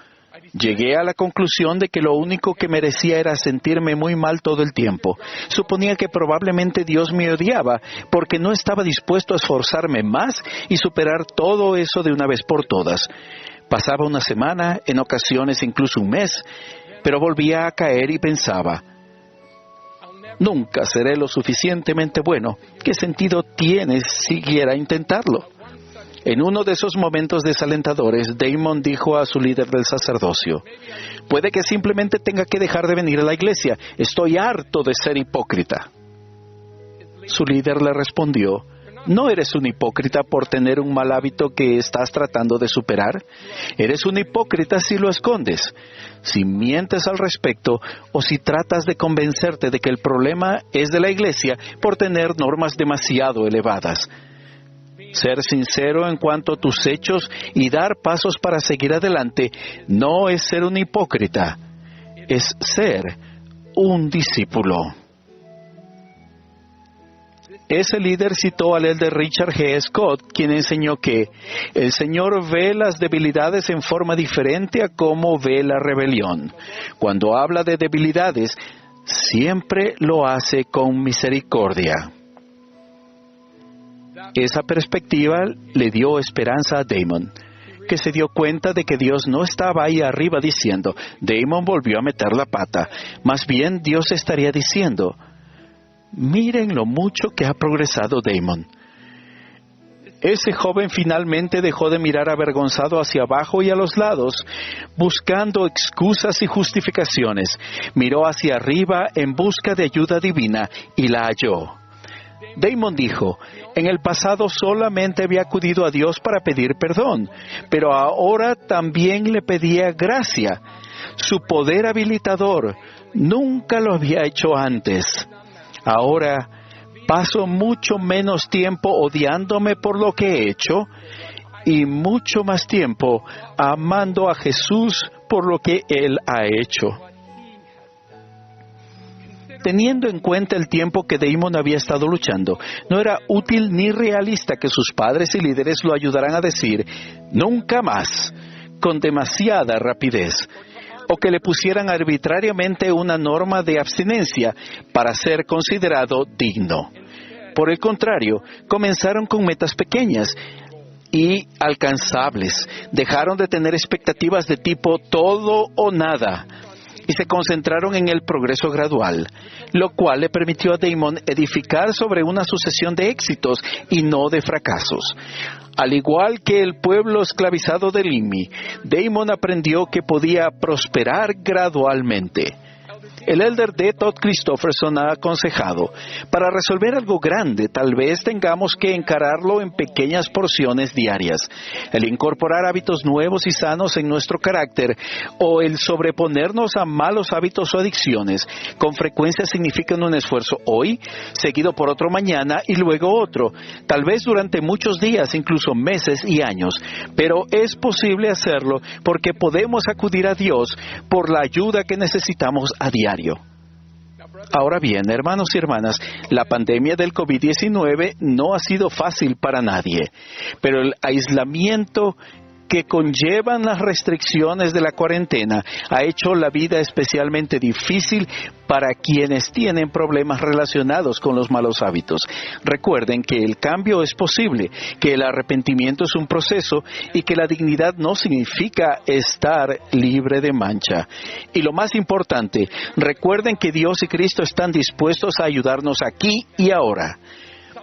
llegué a la conclusión de que lo único que merecía era sentirme muy mal todo el tiempo. Suponía que probablemente Dios me odiaba porque no estaba dispuesto a esforzarme más y superar todo eso de una vez por todas. Pasaba una semana, en ocasiones incluso un mes, pero volvía a caer y pensaba: nunca seré lo suficientemente bueno. ¿Qué sentido tiene siquiera intentarlo? En uno de esos momentos desalentadores, Damon dijo a su líder del sacerdocio: puede que simplemente tenga que dejar de venir a la iglesia. Estoy harto de ser hipócrita. Su líder le respondió: ¿no eres un hipócrita por tener un mal hábito que estás tratando de superar? Eres un hipócrita si lo escondes, si mientes al respecto o si tratas de convencerte de que el problema es de la iglesia por tener normas demasiado elevadas. Ser sincero en cuanto a tus hechos y dar pasos para seguir adelante no es ser un hipócrita, es ser un discípulo. Ese líder citó al elder Richard G. Scott, quien enseñó que el Señor ve las debilidades en forma diferente a cómo ve la rebelión. Cuando habla de debilidades, siempre lo hace con misericordia. Esa perspectiva le dio esperanza a Damon, que se dio cuenta de que Dios no estaba ahí arriba diciendo: Damon volvió a meter la pata. Más bien, Dios estaría diciendo: miren lo mucho que ha progresado Damon. Ese joven finalmente dejó de mirar avergonzado hacia abajo y a los lados, buscando excusas y justificaciones. Miró hacia arriba en busca de ayuda divina y la halló. Damon dijo: en el pasado solamente había acudido a Dios para pedir perdón, pero ahora también le pedía gracia. Su poder habilitador nunca lo había hecho antes. Ahora paso mucho menos tiempo odiándome por lo que he hecho y mucho más tiempo amando a Jesús por lo que Él ha hecho. Teniendo en cuenta el tiempo que Damon había estado luchando, no era útil ni realista que sus padres y líderes lo ayudaran a decir «nunca más» con demasiada rapidez, o que le pusieran arbitrariamente una norma de abstinencia para ser considerado digno. Por el contrario, comenzaron con metas pequeñas y alcanzables. Dejaron de tener expectativas de tipo todo o nada y se concentraron en el progreso gradual, lo cual le permitió a Damon edificar sobre una sucesión de éxitos y no de fracasos. Al igual que el pueblo esclavizado de Limhi, Damon aprendió que podía prosperar gradualmente. El elder D. Todd Christofferson ha aconsejado, para resolver algo grande, tal vez tengamos que encararlo en pequeñas porciones diarias. El incorporar hábitos nuevos y sanos en nuestro carácter o el sobreponernos a malos hábitos o adicciones con frecuencia significan un esfuerzo hoy, seguido por otro mañana y luego otro, tal vez durante muchos días, incluso meses y años. Pero es posible hacerlo porque podemos acudir a Dios por la ayuda que necesitamos a diario. Ahora bien, hermanos y hermanas, la pandemia del COVID-19 no ha sido fácil para nadie, pero el aislamiento que conllevan las restricciones de la cuarentena ha hecho la vida especialmente difícil para quienes tienen problemas relacionados con los malos hábitos. Recuerden que el cambio es posible, que el arrepentimiento es un proceso y que la dignidad no significa estar libre de mancha. Y lo más importante, recuerden que Dios y Cristo están dispuestos a ayudarnos aquí y ahora.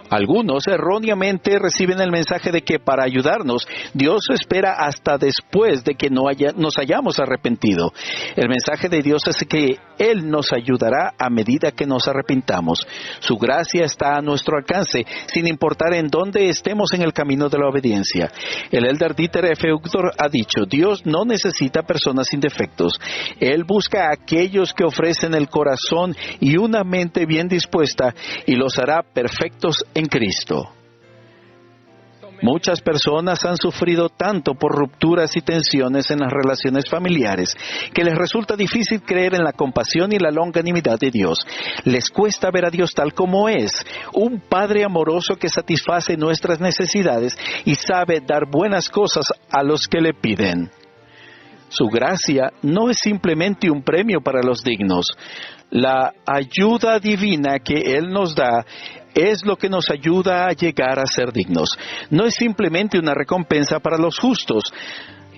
Algunos erróneamente reciben el mensaje de que para ayudarnos, Dios espera hasta después de que nos hayamos arrepentido. El mensaje de Dios es que Él nos ayudará a medida que nos arrepintamos. Su gracia está a nuestro alcance, sin importar en dónde estemos en el camino de la obediencia. El elder Dieter F. Uchtdorf ha dicho, Dios no necesita personas sin defectos. Él busca a aquellos que ofrecen el corazón y una mente bien dispuesta y los hará perfectos en Cristo. Muchas personas han sufrido tanto por rupturas y tensiones en las relaciones familiares que les resulta difícil creer en la compasión y la longanimidad de Dios. Les cuesta ver a Dios tal como es, un Padre amoroso que satisface nuestras necesidades y sabe dar buenas cosas a los que le piden. Su gracia no es simplemente un premio para los dignos. La ayuda divina que Él nos da es lo que nos ayuda a llegar a ser dignos. No es simplemente una recompensa para los justos.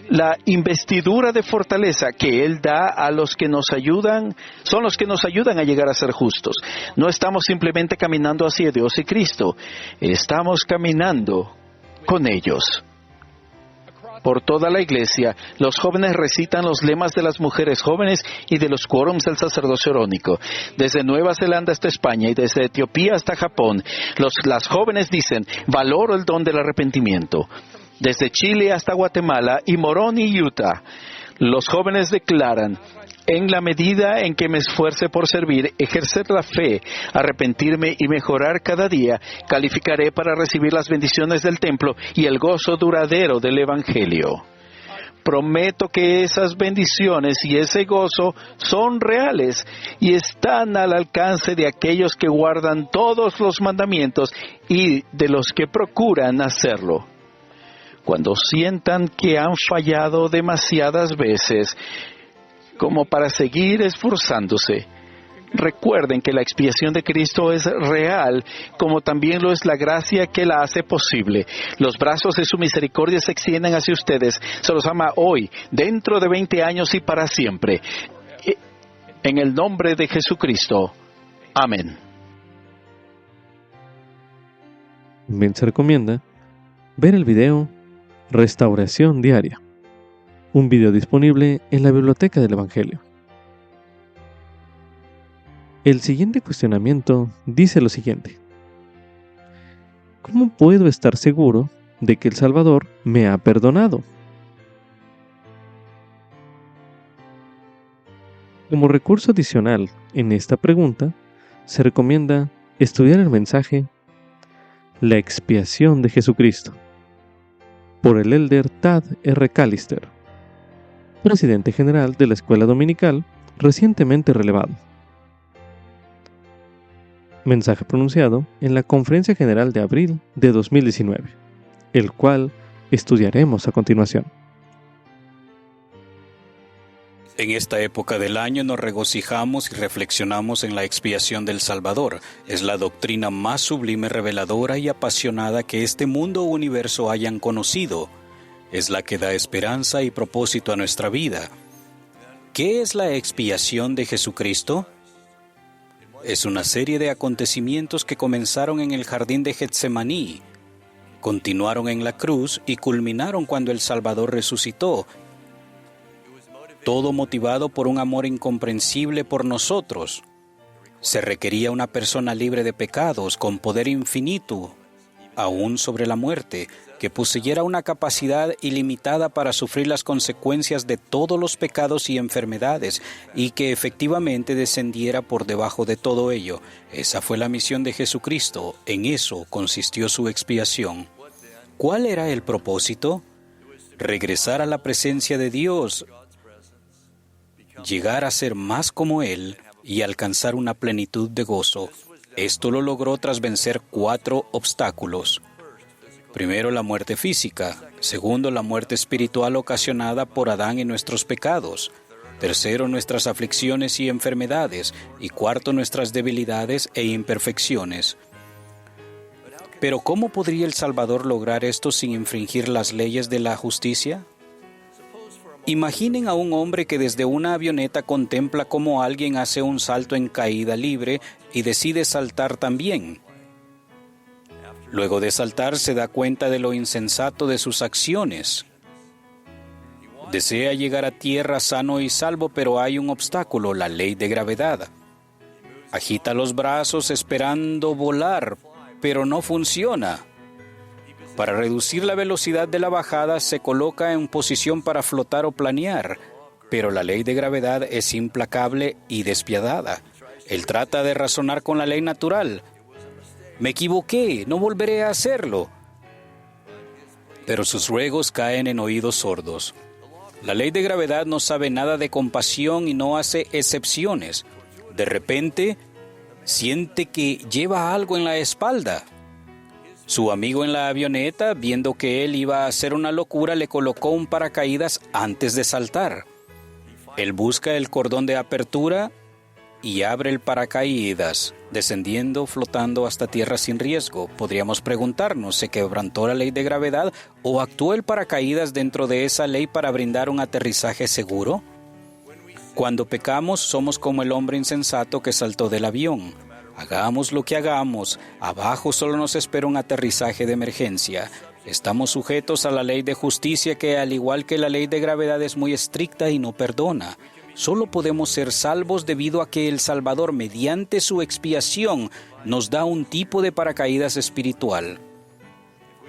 La investidura de fortaleza que Él da a los que nos ayudan, son los que nos ayudan a llegar a ser justos. No estamos simplemente caminando hacia Dios y Cristo. Estamos caminando con ellos. Por toda la iglesia, los jóvenes recitan los lemas de las mujeres jóvenes y de los quórums del sacerdocio arónico. Desde Nueva Zelanda hasta España y desde Etiopía hasta Japón, las jóvenes dicen, valoro el don del arrepentimiento. Desde Chile hasta Guatemala y Moroni y Utah, los jóvenes declaran, en la medida en que me esfuerce por servir, ejercer la fe, arrepentirme y mejorar cada día, calificaré para recibir las bendiciones del templo y el gozo duradero del Evangelio. Prometo que esas bendiciones y ese gozo son reales y están al alcance de aquellos que guardan todos los mandamientos y de los que procuran hacerlo. Cuando sientan que han fallado demasiadas veces, como para seguir esforzándose, recuerden que la expiación de Cristo es real, como también lo es la gracia que la hace posible. Los brazos de su misericordia se extienden hacia ustedes. Se los ama hoy, dentro de 20 años y para siempre. En el nombre de Jesucristo. Amén. También se recomienda ver el video Restauración Diaria, un video disponible en la Biblioteca del Evangelio. El siguiente cuestionamiento dice lo siguiente: ¿cómo puedo estar seguro de que el Salvador me ha perdonado? Como recurso adicional en esta pregunta, se recomienda estudiar el mensaje La expiación de Jesucristo, por el elder Tad R. Callister, presidente general de la Escuela Dominical, recientemente relevado. Mensaje pronunciado en la Conferencia General de abril de 2019, el cual estudiaremos a continuación. En esta época del año nos regocijamos y reflexionamos en la expiación del Salvador. Es la doctrina más sublime, reveladora y apasionada que este mundo o universo hayan conocido. Es la que da esperanza y propósito a nuestra vida. ¿Qué es la expiación de Jesucristo? Es una serie de acontecimientos que comenzaron en el jardín de Getsemaní, continuaron en la cruz y culminaron cuando el Salvador resucitó. todo motivado por un amor incomprensible por nosotros. Se requería una persona libre de pecados, con poder infinito, aún sobre la muerte, que poseyera una capacidad ilimitada para sufrir las consecuencias de todos los pecados y enfermedades, y que efectivamente descendiera por debajo de todo ello. Esa fue la misión de Jesucristo. En eso consistió su expiación. ¿Cuál era el propósito? Regresar a la presencia de Dios, llegar a ser más como Él y alcanzar una plenitud de gozo. Esto lo logró tras vencer 4 obstáculos. Primero, la muerte física. Segundo, la muerte espiritual ocasionada por Adán y nuestros pecados. Tercero, nuestras aflicciones y enfermedades. Y cuarto, nuestras debilidades e imperfecciones. Pero ¿cómo podría el Salvador lograr esto sin infringir las leyes de la justicia? Imaginen a un hombre que desde una avioneta contempla cómo alguien hace un salto en caída libre y decide saltar también. Luego de saltar se da cuenta de lo insensato de sus acciones. Desea llegar a tierra sano y salvo, pero hay un obstáculo, la ley de gravedad. Agita los brazos esperando volar, pero no funciona. Para reducir la velocidad de la bajada se coloca en posición para flotar o planear, pero la ley de gravedad es implacable y despiadada. Él trata de razonar con la ley natural. Me equivoqué, no volveré a hacerlo. Pero sus ruegos caen en oídos sordos. La ley de gravedad no sabe nada de compasión y no hace excepciones. De repente, siente que lleva algo en la espalda. Su amigo en la avioneta, viendo que él iba a hacer una locura, le colocó un paracaídas antes de saltar. Él busca el cordón de apertura y abre el paracaídas, descendiendo, flotando hasta tierra sin riesgo. Podríamos preguntarnos, ¿se quebrantó la ley de gravedad o actuó el paracaídas dentro de esa ley para brindar un aterrizaje seguro? Cuando pecamos, somos como el hombre insensato que saltó del avión. Hagamos lo que hagamos, abajo solo nos espera un aterrizaje de emergencia. Estamos sujetos a la ley de justicia que, al igual que la ley de gravedad, es muy estricta y no perdona. Solo podemos ser salvos debido a que el Salvador, mediante su expiación, nos da un tipo de paracaídas espiritual.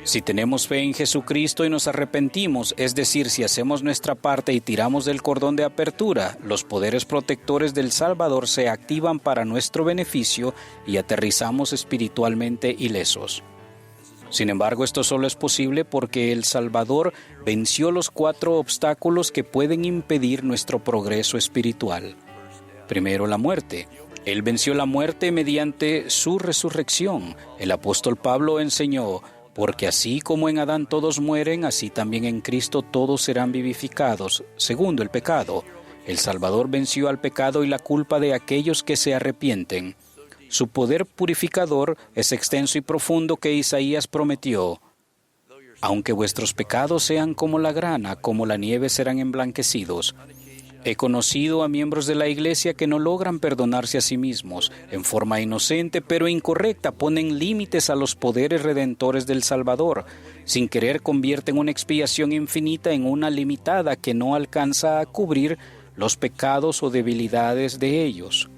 Si tenemos fe en Jesucristo y nos arrepentimos, es decir, si hacemos nuestra parte y tiramos del cordón de apertura, los poderes protectores del Salvador se activan para nuestro beneficio y aterrizamos espiritualmente ilesos. Sin embargo, esto solo es posible porque el Salvador venció los 4 obstáculos que pueden impedir nuestro progreso espiritual. Primero, la muerte. Él venció la muerte mediante su resurrección. El apóstol Pablo enseñó: porque así como en Adán todos mueren, así también en Cristo todos serán vivificados. Segundo, el pecado. El Salvador venció al pecado y la culpa de aquellos que se arrepienten. Su poder purificador es extenso y profundo que Isaías prometió. Aunque vuestros pecados sean como la grana, como la nieve serán emblanquecidos. He conocido a miembros de la Iglesia que no logran perdonarse a sí mismos. En forma inocente pero incorrecta ponen límites a los poderes redentores del Salvador. Sin querer convierten una expiación infinita en una limitada que no alcanza a cubrir los pecados o debilidades de ellos.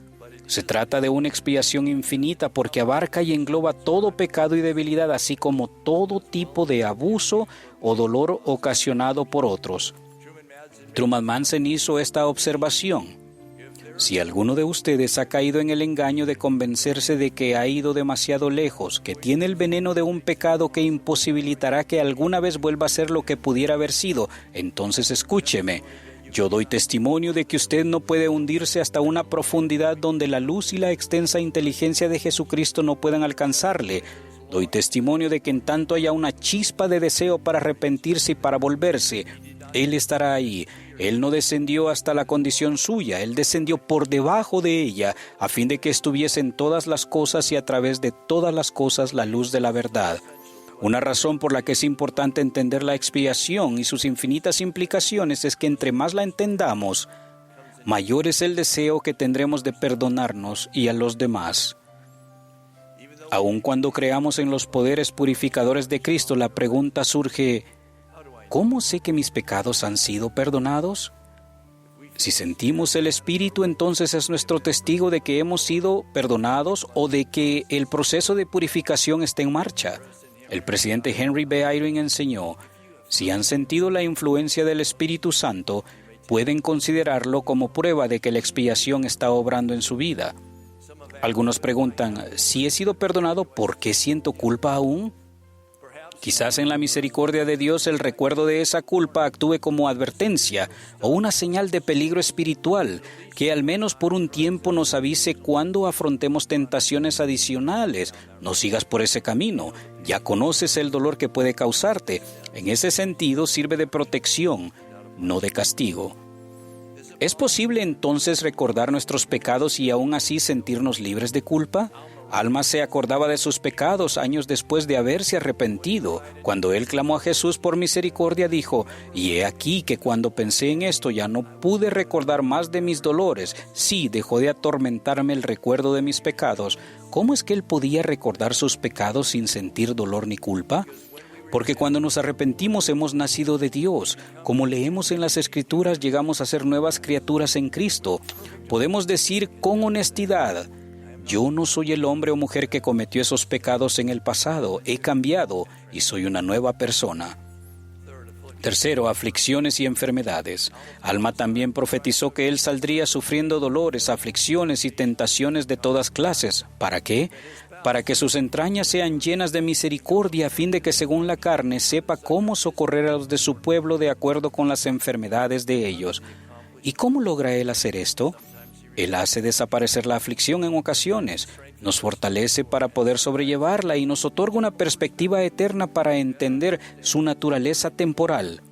Se trata de una expiación infinita porque abarca y engloba todo pecado y debilidad, así como todo tipo de abuso o dolor ocasionado por otros. Truman Madsen hizo esta observación: si alguno de ustedes ha caído en el engaño de convencerse de que ha ido demasiado lejos, que tiene el veneno de un pecado que imposibilitará que alguna vez vuelva a ser lo que pudiera haber sido, entonces escúcheme. Yo doy testimonio de que usted no puede hundirse hasta una profundidad donde la luz y la extensa inteligencia de Jesucristo no puedan alcanzarle. Doy testimonio de que en tanto haya una chispa de deseo para arrepentirse y para volverse, Él estará ahí. Él no descendió hasta la condición suya, Él descendió por debajo de ella, a fin de que estuviese en todas las cosas y a través de todas las cosas la luz de la verdad. Una razón por la que es importante entender la expiación y sus infinitas implicaciones es que entre más la entendamos, mayor es el deseo que tendremos de perdonarnos y a los demás. Aun cuando creamos en los poderes purificadores de Cristo, la pregunta surge: ¿cómo sé que mis pecados han sido perdonados? Si sentimos el Espíritu, entonces es nuestro testigo de que hemos sido perdonados o de que el proceso de purificación está en marcha. El presidente Henry B. Eyring enseñó: si han sentido la influencia del Espíritu Santo, pueden considerarlo como prueba de que la expiación está obrando en su vida. Algunos preguntan: si he sido perdonado, ¿por qué siento culpa aún? Quizás en la misericordia de Dios el recuerdo de esa culpa actúe como advertencia o una señal de peligro espiritual que al menos por un tiempo nos avise cuando afrontemos tentaciones adicionales. No sigas por ese camino, ya conoces el dolor que puede causarte. En ese sentido sirve de protección, no de castigo. ¿Es posible entonces recordar nuestros pecados y aún así sentirnos libres de culpa? Alma se acordaba de sus pecados años después de haberse arrepentido. Cuando él clamó a Jesús por misericordia, dijo: y he aquí que cuando pensé en esto ya no pude recordar más de mis dolores. Sí, dejó de atormentarme el recuerdo de mis pecados. ¿Cómo es que él podía recordar sus pecados sin sentir dolor ni culpa? Porque cuando nos arrepentimos hemos nacido de Dios. Como leemos en las Escrituras, llegamos a ser nuevas criaturas en Cristo. Podemos decir con honestidad: yo no soy el hombre o mujer que cometió esos pecados en el pasado. He cambiado y soy una nueva persona. Tercero, aflicciones y enfermedades. Alma también profetizó que él saldría sufriendo dolores, aflicciones y tentaciones de todas clases. ¿Para qué? Para que sus entrañas sean llenas de misericordia, a fin de que según la carne sepa cómo socorrer a los de su pueblo de acuerdo con las enfermedades de ellos. ¿Y cómo logra él hacer esto? Él hace desaparecer la aflicción en ocasiones, nos fortalece para poder sobrellevarla y nos otorga una perspectiva eterna para entender su naturaleza temporal.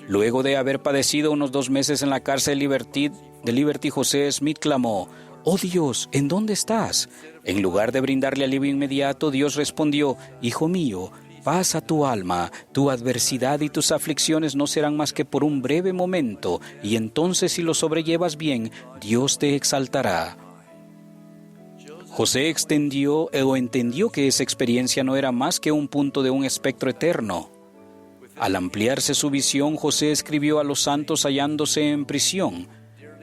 Luego de haber padecido unos 2 meses en la cárcel de Liberty, José Smith clamó: «Oh Dios, ¿en dónde estás?». En lugar de brindarle alivio inmediato, Dios respondió: «Hijo mío, paz a tu alma, tu adversidad y tus aflicciones no serán más que por un breve momento, y entonces si lo sobrellevas bien, Dios te exaltará». José entendió que esa experiencia no era más que un punto de un espectro eterno. Al ampliarse su visión, José escribió a los santos hallándose en prisión: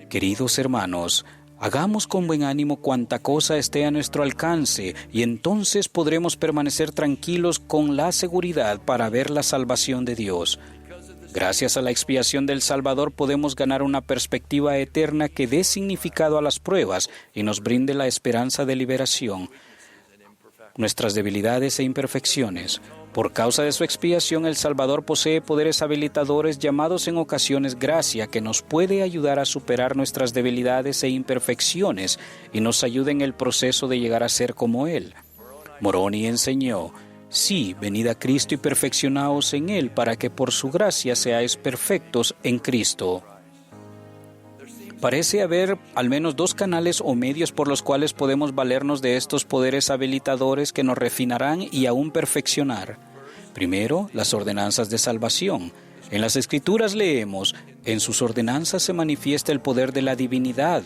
«Queridos hermanos, hagamos con buen ánimo cuanta cosa esté a nuestro alcance, y entonces podremos permanecer tranquilos con la seguridad para ver la salvación de Dios. Gracias a la expiación del Salvador podemos ganar una perspectiva eterna que dé significado a las pruebas y nos brinde la esperanza de liberación. Nuestras debilidades e imperfecciones. Por causa de su expiación, el Salvador posee poderes habilitadores llamados en ocasiones gracia, que nos puede ayudar a superar nuestras debilidades e imperfecciones y nos ayuda en el proceso de llegar a ser como Él. Moroni enseñó: «Sí, venid a Cristo y perfeccionaos en Él, para que por su gracia seáis perfectos en Cristo». Parece haber al menos 2 canales o medios por los cuales podemos valernos de estos poderes habilitadores que nos refinarán y aún perfeccionar. Primero, las ordenanzas de salvación. En las Escrituras leemos: «En sus ordenanzas se manifiesta el poder de la divinidad».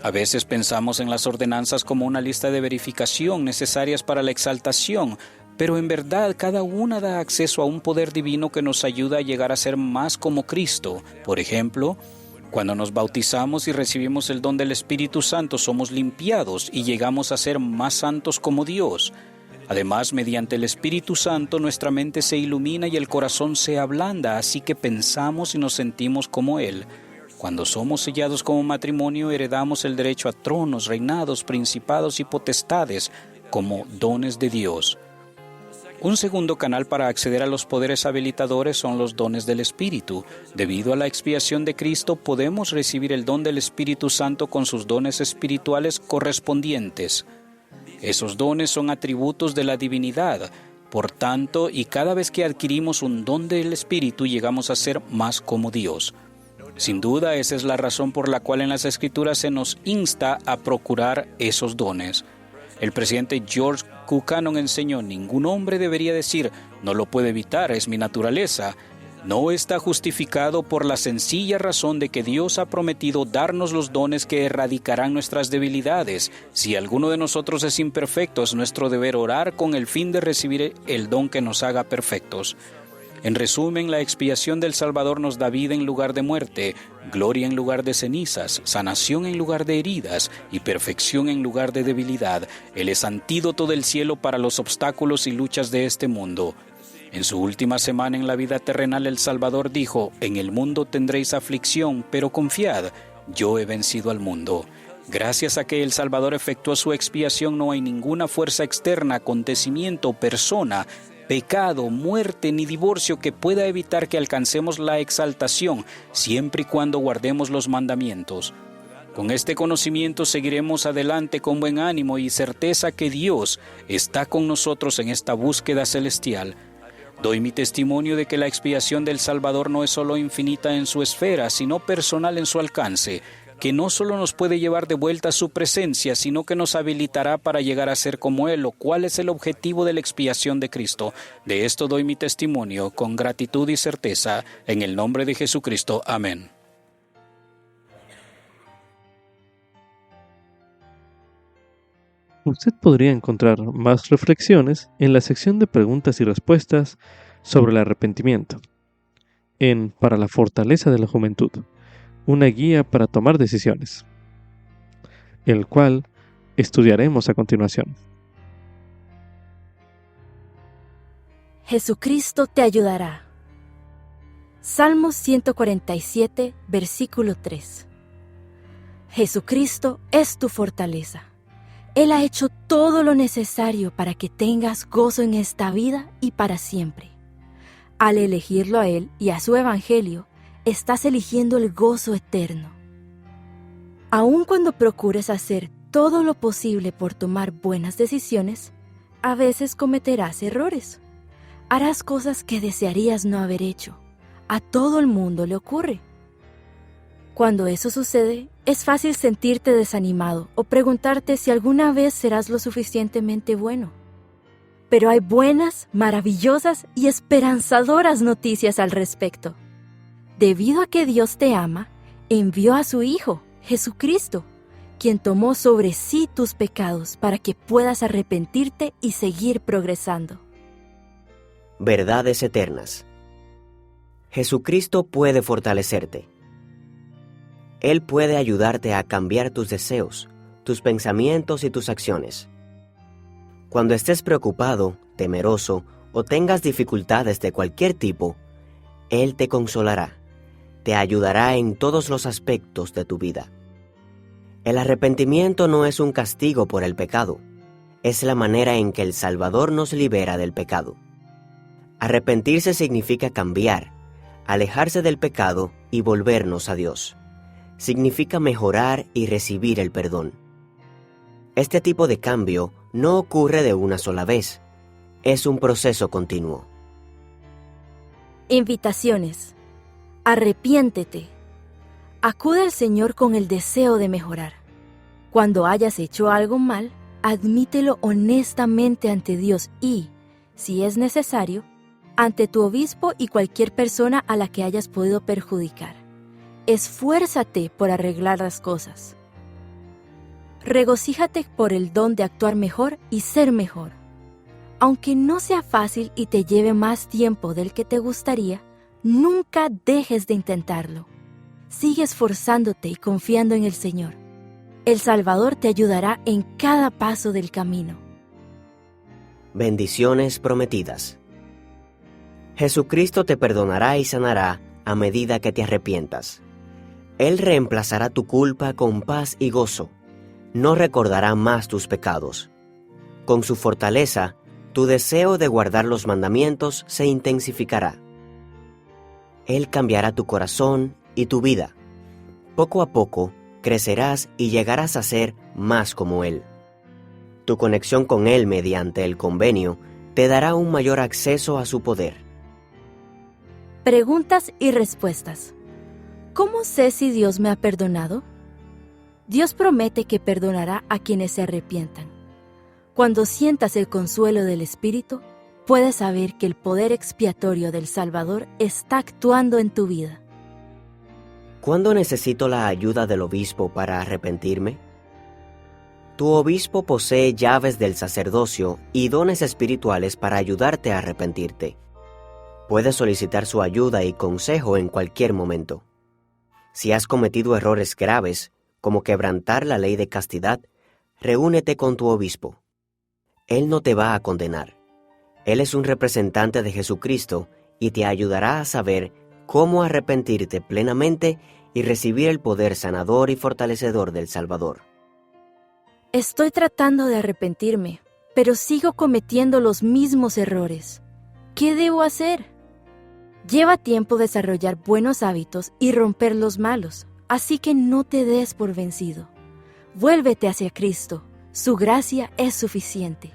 A veces pensamos en las ordenanzas como una lista de verificación necesarias para la exaltación, pero en verdad cada una da acceso a un poder divino que nos ayuda a llegar a ser más como Cristo. Por ejemplo, cuando nos bautizamos y recibimos el don del Espíritu Santo, somos limpiados y llegamos a ser más santos como Dios. Además, mediante el Espíritu Santo, nuestra mente se ilumina y el corazón se ablanda, así que pensamos y nos sentimos como Él. Cuando somos sellados como matrimonio, heredamos el derecho a tronos, reinados, principados y potestades como dones de Dios. Un segundo canal para acceder a los poderes habilitadores son los dones del Espíritu. Debido a la expiación de Cristo, podemos recibir el don del Espíritu Santo con sus dones espirituales correspondientes. Esos dones son atributos de la divinidad. Por tanto, y cada vez que adquirimos un don del Espíritu, llegamos a ser más como Dios. Sin duda, esa es la razón por la cual en las Escrituras se nos insta a procurar esos dones. El presidente George Buchanan enseñó: «Ningún hombre debería decir, no lo puedo evitar, es mi naturaleza». No está justificado por la sencilla razón de que Dios ha prometido darnos los dones que erradicarán nuestras debilidades. Si alguno de nosotros es imperfecto, es nuestro deber orar con el fin de recibir el don que nos haga perfectos. En resumen, la expiación del Salvador nos da vida en lugar de muerte, gloria en lugar de cenizas, sanación en lugar de heridas y perfección en lugar de debilidad. Él es antídoto del cielo para los obstáculos y luchas de este mundo. En su última semana en la vida terrenal, el Salvador dijo: en el mundo tendréis aflicción, pero confiad, yo he vencido al mundo. Gracias a que el Salvador efectuó su expiación, no hay ninguna fuerza externa, acontecimiento, persona, pecado, muerte ni divorcio que pueda evitar que alcancemos la exaltación, siempre y cuando guardemos los mandamientos. Con este conocimiento seguiremos adelante con buen ánimo y certeza que Dios está con nosotros en esta búsqueda celestial. Doy mi testimonio de que la expiación del Salvador no es solo infinita en su esfera, sino personal en su alcance, que no solo nos puede llevar de vuelta a su presencia, sino que nos habilitará para llegar a ser como Él, lo cual es el objetivo de la expiación de Cristo. De esto doy mi testimonio con gratitud y certeza, en el nombre de Jesucristo. Amén. Usted podría encontrar más reflexiones en la sección de preguntas y respuestas sobre el arrepentimiento, en Para la fortaleza de la juventud, una guía para tomar decisiones, el cual estudiaremos a continuación. Jesucristo te ayudará. Salmos 147, versículo 3. Jesucristo es tu fortaleza. Él ha hecho todo lo necesario para que tengas gozo en esta vida y para siempre. Al elegirlo a Él y a su Evangelio, estás eligiendo el gozo eterno. Aun cuando procures hacer todo lo posible por tomar buenas decisiones, a veces cometerás errores. Harás cosas que desearías no haber hecho. A todo el mundo le ocurre. Cuando eso sucede, es fácil sentirte desanimado o preguntarte si alguna vez serás lo suficientemente bueno. Pero hay buenas, maravillosas y esperanzadoras noticias al respecto. Debido a que Dios te ama, envió a su Hijo, Jesucristo, quien tomó sobre sí tus pecados para que puedas arrepentirte y seguir progresando. Verdades eternas. Jesucristo puede fortalecerte. Él puede ayudarte a cambiar tus deseos, tus pensamientos y tus acciones. Cuando estés preocupado, temeroso o tengas dificultades de cualquier tipo, Él te consolará, te ayudará en todos los aspectos de tu vida. El arrepentimiento no es un castigo por el pecado, es la manera en que el Salvador nos libera del pecado. Arrepentirse significa cambiar, alejarse del pecado y volvernos a Dios. Significa mejorar y recibir el perdón. Este tipo de cambio no ocurre de una sola vez, es un proceso continuo. Invitaciones. Arrepiéntete. Acude al Señor con el deseo de mejorar. Cuando hayas hecho algo mal, admítelo honestamente ante Dios y, si es necesario, ante tu obispo y cualquier persona a la que hayas podido perjudicar. Esfuérzate por arreglar las cosas. Regocíjate por el don de actuar mejor y ser mejor. Aunque no sea fácil y te lleve más tiempo del que te gustaría, nunca dejes de intentarlo. Sigue esforzándote y confiando en el Señor. El Salvador te ayudará en cada paso del camino. Bendiciones prometidas. Jesucristo te perdonará y sanará a medida que te arrepientas. Él reemplazará tu culpa con paz y gozo. No recordará más tus pecados. Con su fortaleza, tu deseo de guardar los mandamientos se intensificará. Él cambiará tu corazón y tu vida. Poco a poco, crecerás y llegarás a ser más como Él. Tu conexión con Él mediante el convenio te dará un mayor acceso a su poder. Preguntas y respuestas. ¿Cómo sé si Dios me ha perdonado? Dios promete que perdonará a quienes se arrepientan. Cuando sientas el consuelo del Espíritu, puedes saber que el poder expiatorio del Salvador está actuando en tu vida. ¿Cuándo necesito la ayuda del obispo para arrepentirme? Tu obispo posee llaves del sacerdocio y dones espirituales para ayudarte a arrepentirte. Puedes solicitar su ayuda y consejo en cualquier momento. Si has cometido errores graves, como quebrantar la ley de castidad, reúnete con tu obispo. Él no te va a condenar. Él es un representante de Jesucristo y te ayudará a saber cómo arrepentirte plenamente y recibir el poder sanador y fortalecedor del Salvador. Estoy tratando de arrepentirme, pero sigo cometiendo los mismos errores. ¿Qué debo hacer? Lleva tiempo desarrollar buenos hábitos y romper los malos, así que no te des por vencido. Vuélvete hacia Cristo, su gracia es suficiente.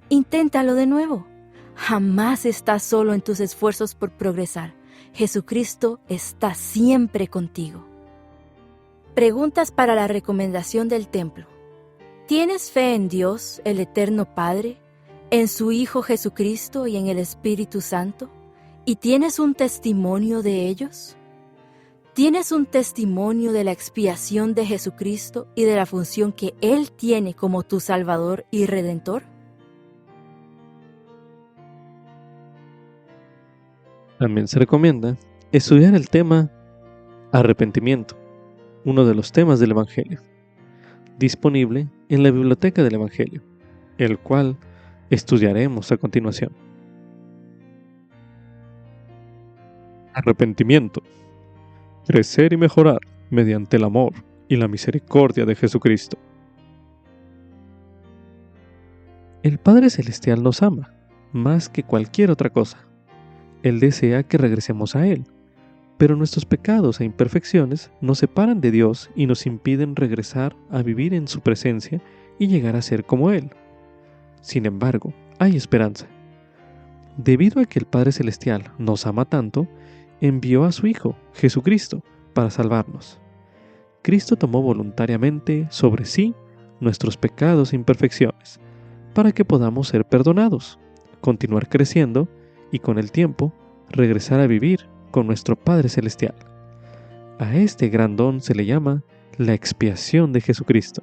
Inténtalo de nuevo. Jamás estás solo en tus esfuerzos por progresar. Jesucristo está siempre contigo. Preguntas para la recomendación del templo. ¿Tienes fe en Dios, el Eterno Padre, en su Hijo Jesucristo y en el Espíritu Santo? ¿Y tienes un testimonio de ellos? ¿Tienes un testimonio de la expiación de Jesucristo y de la función que Él tiene como tu Salvador y Redentor? También se recomienda estudiar el tema arrepentimiento, uno de los temas del Evangelio, disponible en la biblioteca del Evangelio, el cual estudiaremos a continuación. Arrepentimiento. Crecer y mejorar mediante el amor y la misericordia de Jesucristo. El Padre Celestial nos ama más que cualquier otra cosa. Él desea que regresemos a Él, pero nuestros pecados e imperfecciones nos separan de Dios y nos impiden regresar a vivir en su presencia y llegar a ser como Él. Sin embargo, hay esperanza. Debido a que el Padre Celestial nos ama tanto, envió a su Hijo, Jesucristo, para salvarnos. Cristo tomó voluntariamente sobre sí nuestros pecados e imperfecciones, para que podamos ser perdonados, continuar creciendo y con el tiempo regresar a vivir con nuestro Padre Celestial. A este gran don se le llama la expiación de Jesucristo.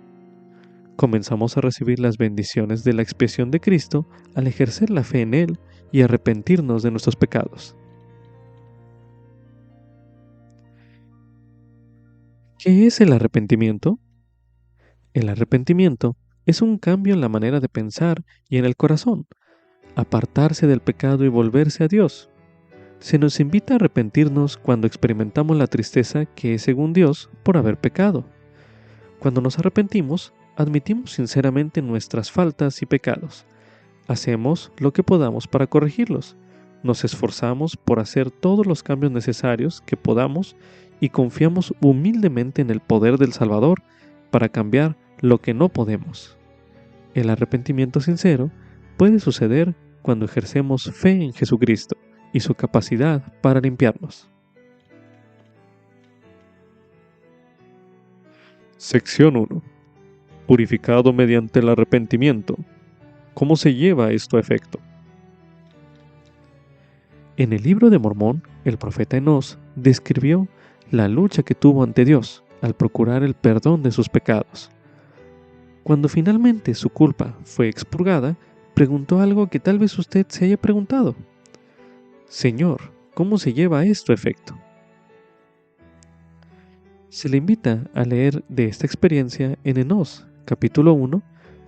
Comenzamos a recibir las bendiciones de la expiación de Cristo al ejercer la fe en Él y arrepentirnos de nuestros pecados. ¿Qué es el arrepentimiento? El arrepentimiento es un cambio en la manera de pensar y en el corazón, apartarse del pecado y volverse a Dios. Se nos invita a arrepentirnos cuando experimentamos la tristeza que es según Dios por haber pecado. Cuando nos arrepentimos, admitimos sinceramente nuestras faltas y pecados. Hacemos lo que podamos para corregirlos. Nos esforzamos por hacer todos los cambios necesarios que podamos y confiamos humildemente en el poder del Salvador para cambiar lo que no podemos. El arrepentimiento sincero puede suceder cuando ejercemos fe en Jesucristo y su capacidad para limpiarnos. Sección 1. Purificado mediante el arrepentimiento. ¿Cómo se lleva esto a efecto? En el libro de Mormón, el profeta Enós describió la lucha que tuvo ante Dios al procurar el perdón de sus pecados. Cuando finalmente su culpa fue expurgada, preguntó algo que tal vez usted se haya preguntado. Señor, ¿cómo se lleva esto a efecto? Se le invita a leer de esta experiencia en Enós, capítulo 1,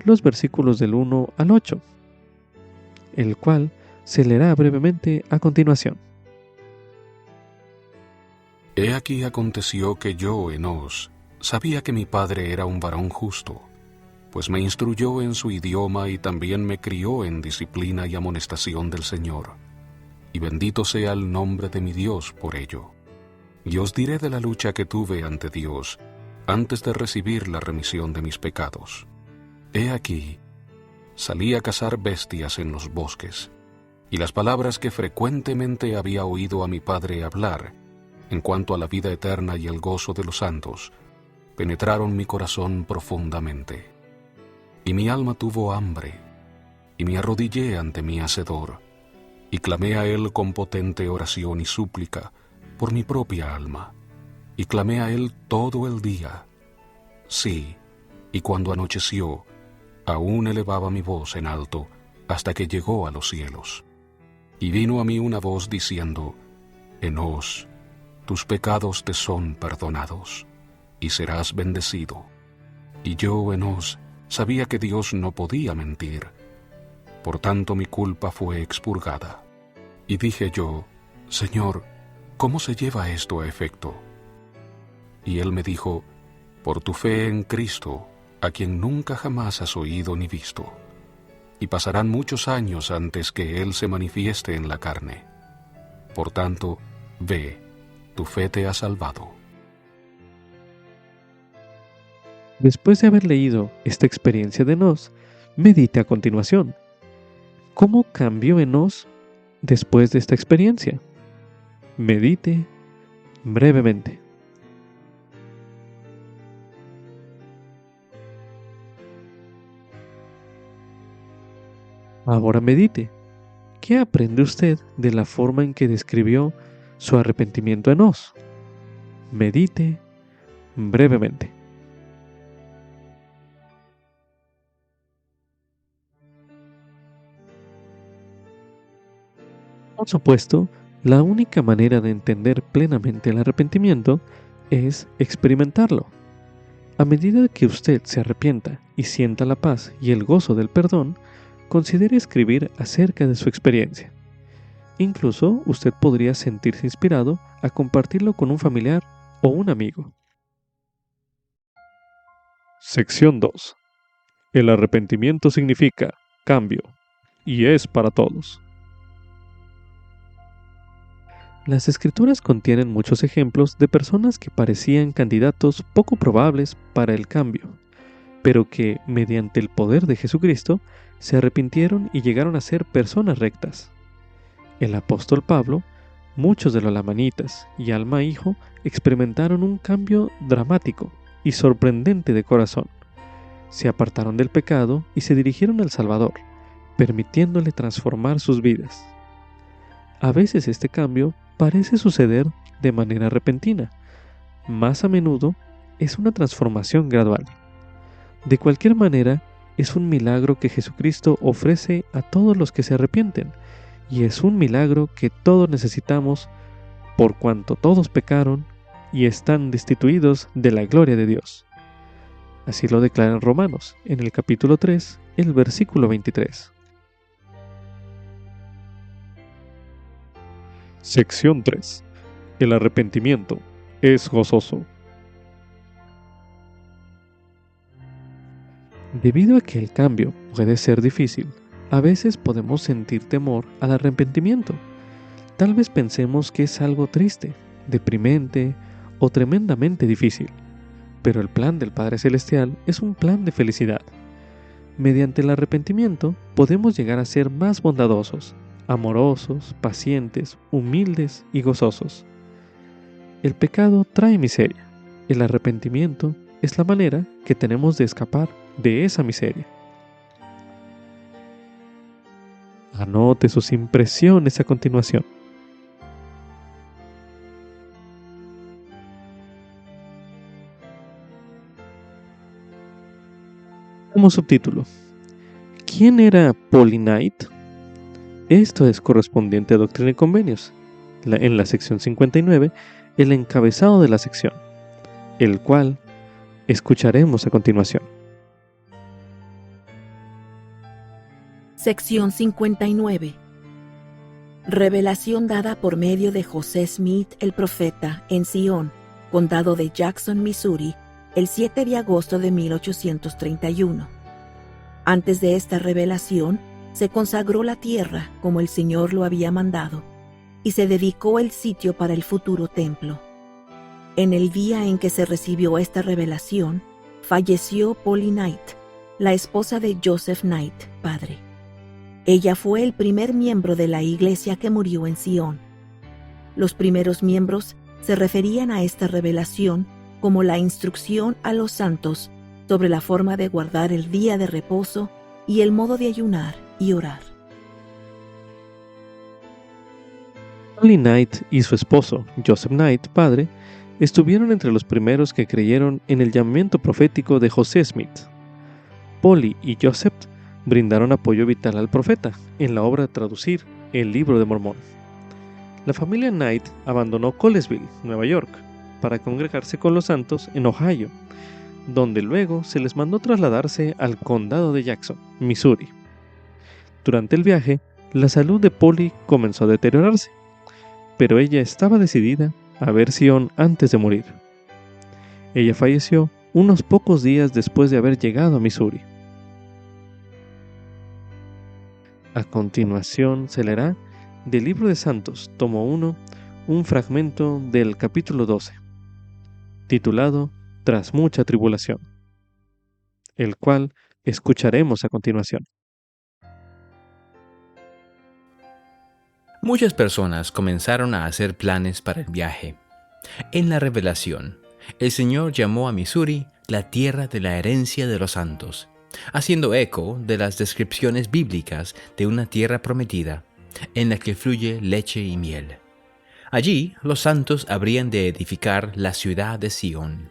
los versículos del 1 al 8, el cual se leerá brevemente a continuación. He aquí aconteció que yo, Enós, sabía que mi padre era un varón justo, pues me instruyó en su idioma y también me crió en disciplina y amonestación del Señor. Y bendito sea el nombre de mi Dios por ello. Y os diré de la lucha que tuve ante Dios antes de recibir la remisión de mis pecados. He aquí, salí a cazar bestias en los bosques, y las palabras que frecuentemente había oído a mi padre hablar, en cuanto a la vida eterna y el gozo de los santos, penetraron mi corazón profundamente. Y mi alma tuvo hambre, y me arrodillé ante mi Hacedor, y clamé a Él con potente oración y súplica por mi propia alma, y clamé a Él todo el día. Sí, y cuando anocheció, aún elevaba mi voz en alto hasta que llegó a los cielos. Y vino a mí una voz diciendo, Enós, tus pecados te son perdonados, y serás bendecido. Y yo, Enós, sabía que Dios no podía mentir. Por tanto mi culpa fue expurgada. Y dije yo, Señor, ¿cómo se lleva esto a efecto? Y él me dijo, por tu fe en Cristo, a quien nunca jamás has oído ni visto. Y pasarán muchos años antes que Él se manifieste en la carne. Por tanto, ve, tu fe te ha salvado. Después de haber leído esta experiencia de Enós, medite a continuación. ¿Cómo cambió Enós después de esta experiencia? Medite brevemente. Ahora medite. ¿Qué aprende usted de la forma en que describió su arrepentimiento Enós? Medite brevemente. Por supuesto, la única manera de entender plenamente el arrepentimiento es experimentarlo. A medida que usted se arrepienta y sienta la paz y el gozo del perdón, considere escribir acerca de su experiencia. Incluso usted podría sentirse inspirado a compartirlo con un familiar o un amigo. Sección 2. El arrepentimiento significa cambio y es para todos. Las escrituras contienen muchos ejemplos de personas que parecían candidatos poco probables para el cambio, pero que, mediante el poder de Jesucristo, se arrepintieron y llegaron a ser personas rectas. El apóstol Pablo, muchos de los lamanitas y Alma hijo experimentaron un cambio dramático y sorprendente de corazón. Se apartaron del pecado y se dirigieron al Salvador, permitiéndole transformar sus vidas. A veces este cambio parece suceder de manera repentina. Más a menudo es una transformación gradual. De cualquier manera, es un milagro que Jesucristo ofrece a todos los que se arrepienten, y es un milagro que todos necesitamos por cuanto todos pecaron y están destituidos de la gloria de Dios. Así lo declara en Romanos, en el capítulo 3, el versículo 23. Sección 3. El arrepentimiento es gozoso. Debido a que el cambio puede ser difícil, a veces podemos sentir temor al arrepentimiento. Tal vez pensemos que es algo triste, deprimente o tremendamente difícil, pero el plan del Padre Celestial es un plan de felicidad. Mediante el arrepentimiento podemos llegar a ser más bondadosos, amorosos, pacientes, humildes y gozosos. El pecado trae miseria. El arrepentimiento es la manera que tenemos de escapar de esa miseria. Anote sus impresiones a continuación. Como subtítulo, ¿quién era Polly Knight? Esto es correspondiente a Doctrina y Convenios, en la sección 59, el encabezado de la sección, el cual escucharemos a continuación. Sección 59. Revelación dada por medio de José Smith el profeta en Sion, condado de Jackson, Missouri, el 7 de agosto de 1831. Antes de esta revelación, se consagró la tierra como el Señor lo había mandado, y se dedicó el sitio para el futuro templo. En el día en que se recibió esta revelación, falleció Polly Knight, la esposa de Joseph Knight, padre. Ella fue el primer miembro de la iglesia que murió en Sion. Los primeros miembros se referían a esta revelación como la instrucción a los santos sobre la forma de guardar el día de reposo y el modo de ayunar y orar. Polly Knight y su esposo, Joseph Knight, padre, estuvieron entre los primeros que creyeron en el llamamiento profético de José Smith. Polly y Joseph brindaron apoyo vital al profeta en la obra de traducir el Libro de Mormón. La familia Knight abandonó Colesville, Nueva York, para congregarse con los santos en Ohio, donde luego se les mandó trasladarse al condado de Jackson, Missouri. Durante el viaje, la salud de Polly comenzó a deteriorarse, pero ella estaba decidida a ver Sion antes de morir. Ella falleció unos pocos días después de haber llegado a Missouri. A continuación se leerá del Libro de Santos, tomo 1, un fragmento del capítulo 12, titulado Tras mucha tribulación, el cual escucharemos a continuación. Muchas personas comenzaron a hacer planes para el viaje. En la revelación, el Señor llamó a Missouri la tierra de la herencia de los santos, haciendo eco de las descripciones bíblicas de una tierra prometida, en la que fluye leche y miel. Allí los santos habrían de edificar la ciudad de Sion.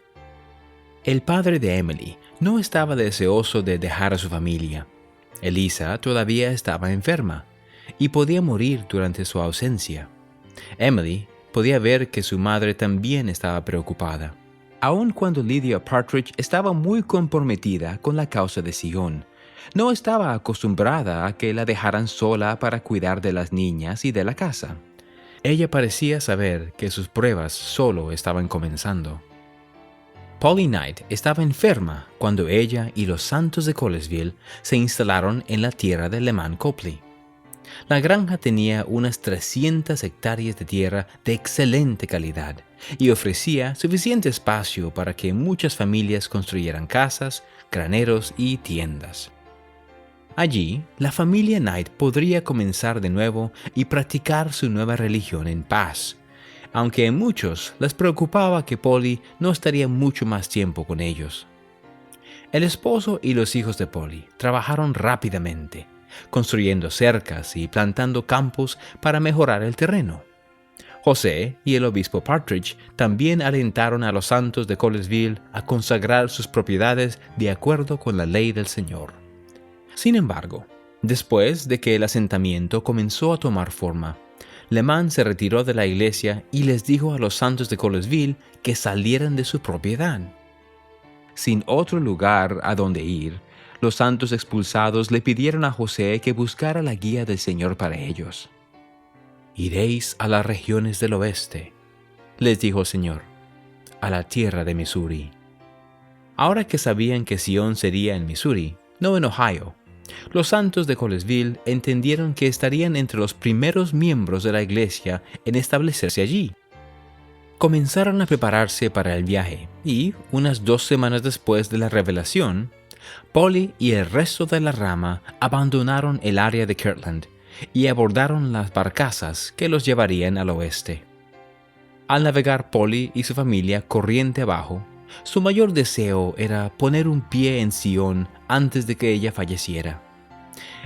El padre de Emily no estaba deseoso de dejar a su familia. Elisa todavía estaba enferma y podía morir durante su ausencia. Emily podía ver que su madre también estaba preocupada. Aun cuando Lydia Partridge estaba muy comprometida con la causa de Sion, no estaba acostumbrada a que la dejaran sola para cuidar de las niñas y de la casa. Ella parecía saber que sus pruebas solo estaban comenzando. Polly Knight estaba enferma cuando ella y los santos de Colesville se instalaron en la tierra de Leman Copley. La granja tenía unas 300 hectáreas de tierra de excelente calidad y ofrecía suficiente espacio para que muchas familias construyeran casas, graneros y tiendas. Allí, la familia Knight podría comenzar de nuevo y practicar su nueva religión en paz, aunque a muchos les preocupaba que Polly no estaría mucho más tiempo con ellos. El esposo y los hijos de Polly trabajaron rápidamente, construyendo cercas y plantando campos para mejorar el terreno. José y el obispo Partridge también alentaron a los santos de Colesville a consagrar sus propiedades de acuerdo con la ley del Señor. Sin embargo, después de que el asentamiento comenzó a tomar forma, Leman se retiró de la iglesia y les dijo a los santos de Colesville que salieran de su propiedad. Sin otro lugar a donde ir, los santos expulsados le pidieron a José que buscara la guía del Señor para ellos. «Iréis a las regiones del oeste», les dijo el Señor, «a la tierra de Missouri». Ahora que sabían que Sion sería en Missouri, no en Ohio, los santos de Colesville entendieron que estarían entre los primeros miembros de la iglesia en establecerse allí. Comenzaron a prepararse para el viaje y, unas 2 semanas después de la revelación, Polly y el resto de la rama abandonaron el área de Kirtland y abordaron las barcazas que los llevarían al oeste. Al navegar Polly y su familia corriente abajo, su mayor deseo era poner un pie en Sion antes de que ella falleciera.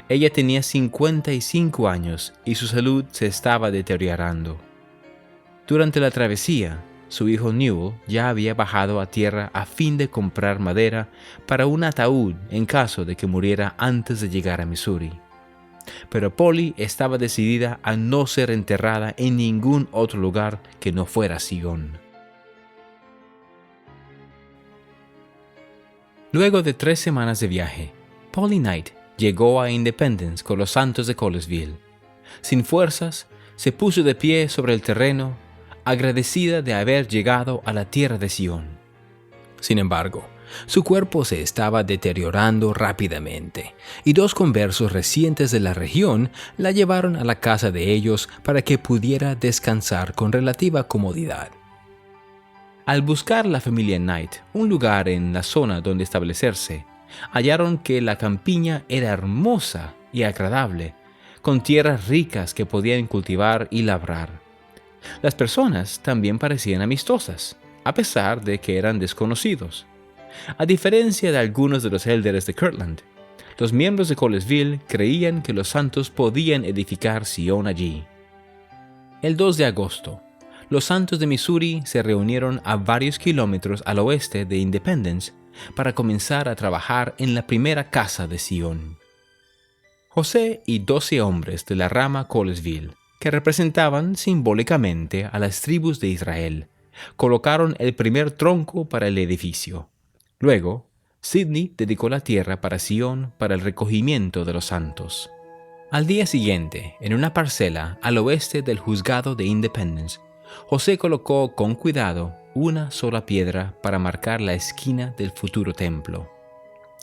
Ella tenía 55 años y su salud se estaba deteriorando. Durante la travesía, su hijo Newell ya había bajado a tierra a fin de comprar madera para un ataúd en caso de que muriera antes de llegar a Missouri. Pero Polly estaba decidida a no ser enterrada en ningún otro lugar que no fuera Sion. Luego de 3 semanas de viaje, Polly Knight llegó a Independence con los santos de Colesville. Sin fuerzas, se puso de pie sobre el terreno, agradecida de haber llegado a la tierra de Sion. Sin embargo, su cuerpo se estaba deteriorando rápidamente, y 2 conversos recientes de la región la llevaron a la casa de ellos para que pudiera descansar con relativa comodidad. Al buscar la familia Knight un lugar en la zona donde establecerse, hallaron que la campiña era hermosa y agradable, con tierras ricas que podían cultivar y labrar. Las personas también parecían amistosas, a pesar de que eran desconocidos. A diferencia de algunos de los élderes de Kirtland, los miembros de Colesville creían que los santos podían edificar Sion allí. El 2 de agosto, los santos de Missouri se reunieron a varios kilómetros al oeste de Independence para comenzar a trabajar en la primera casa de Sion. José y 12 hombres de la rama Colesville, que representaban simbólicamente a las tribus de Israel, colocaron el primer tronco para el edificio. Luego, Sidney dedicó la tierra para Sion para el recogimiento de los santos. Al día siguiente, en una parcela al oeste del juzgado de Independence, José colocó con cuidado una sola piedra para marcar la esquina del futuro templo.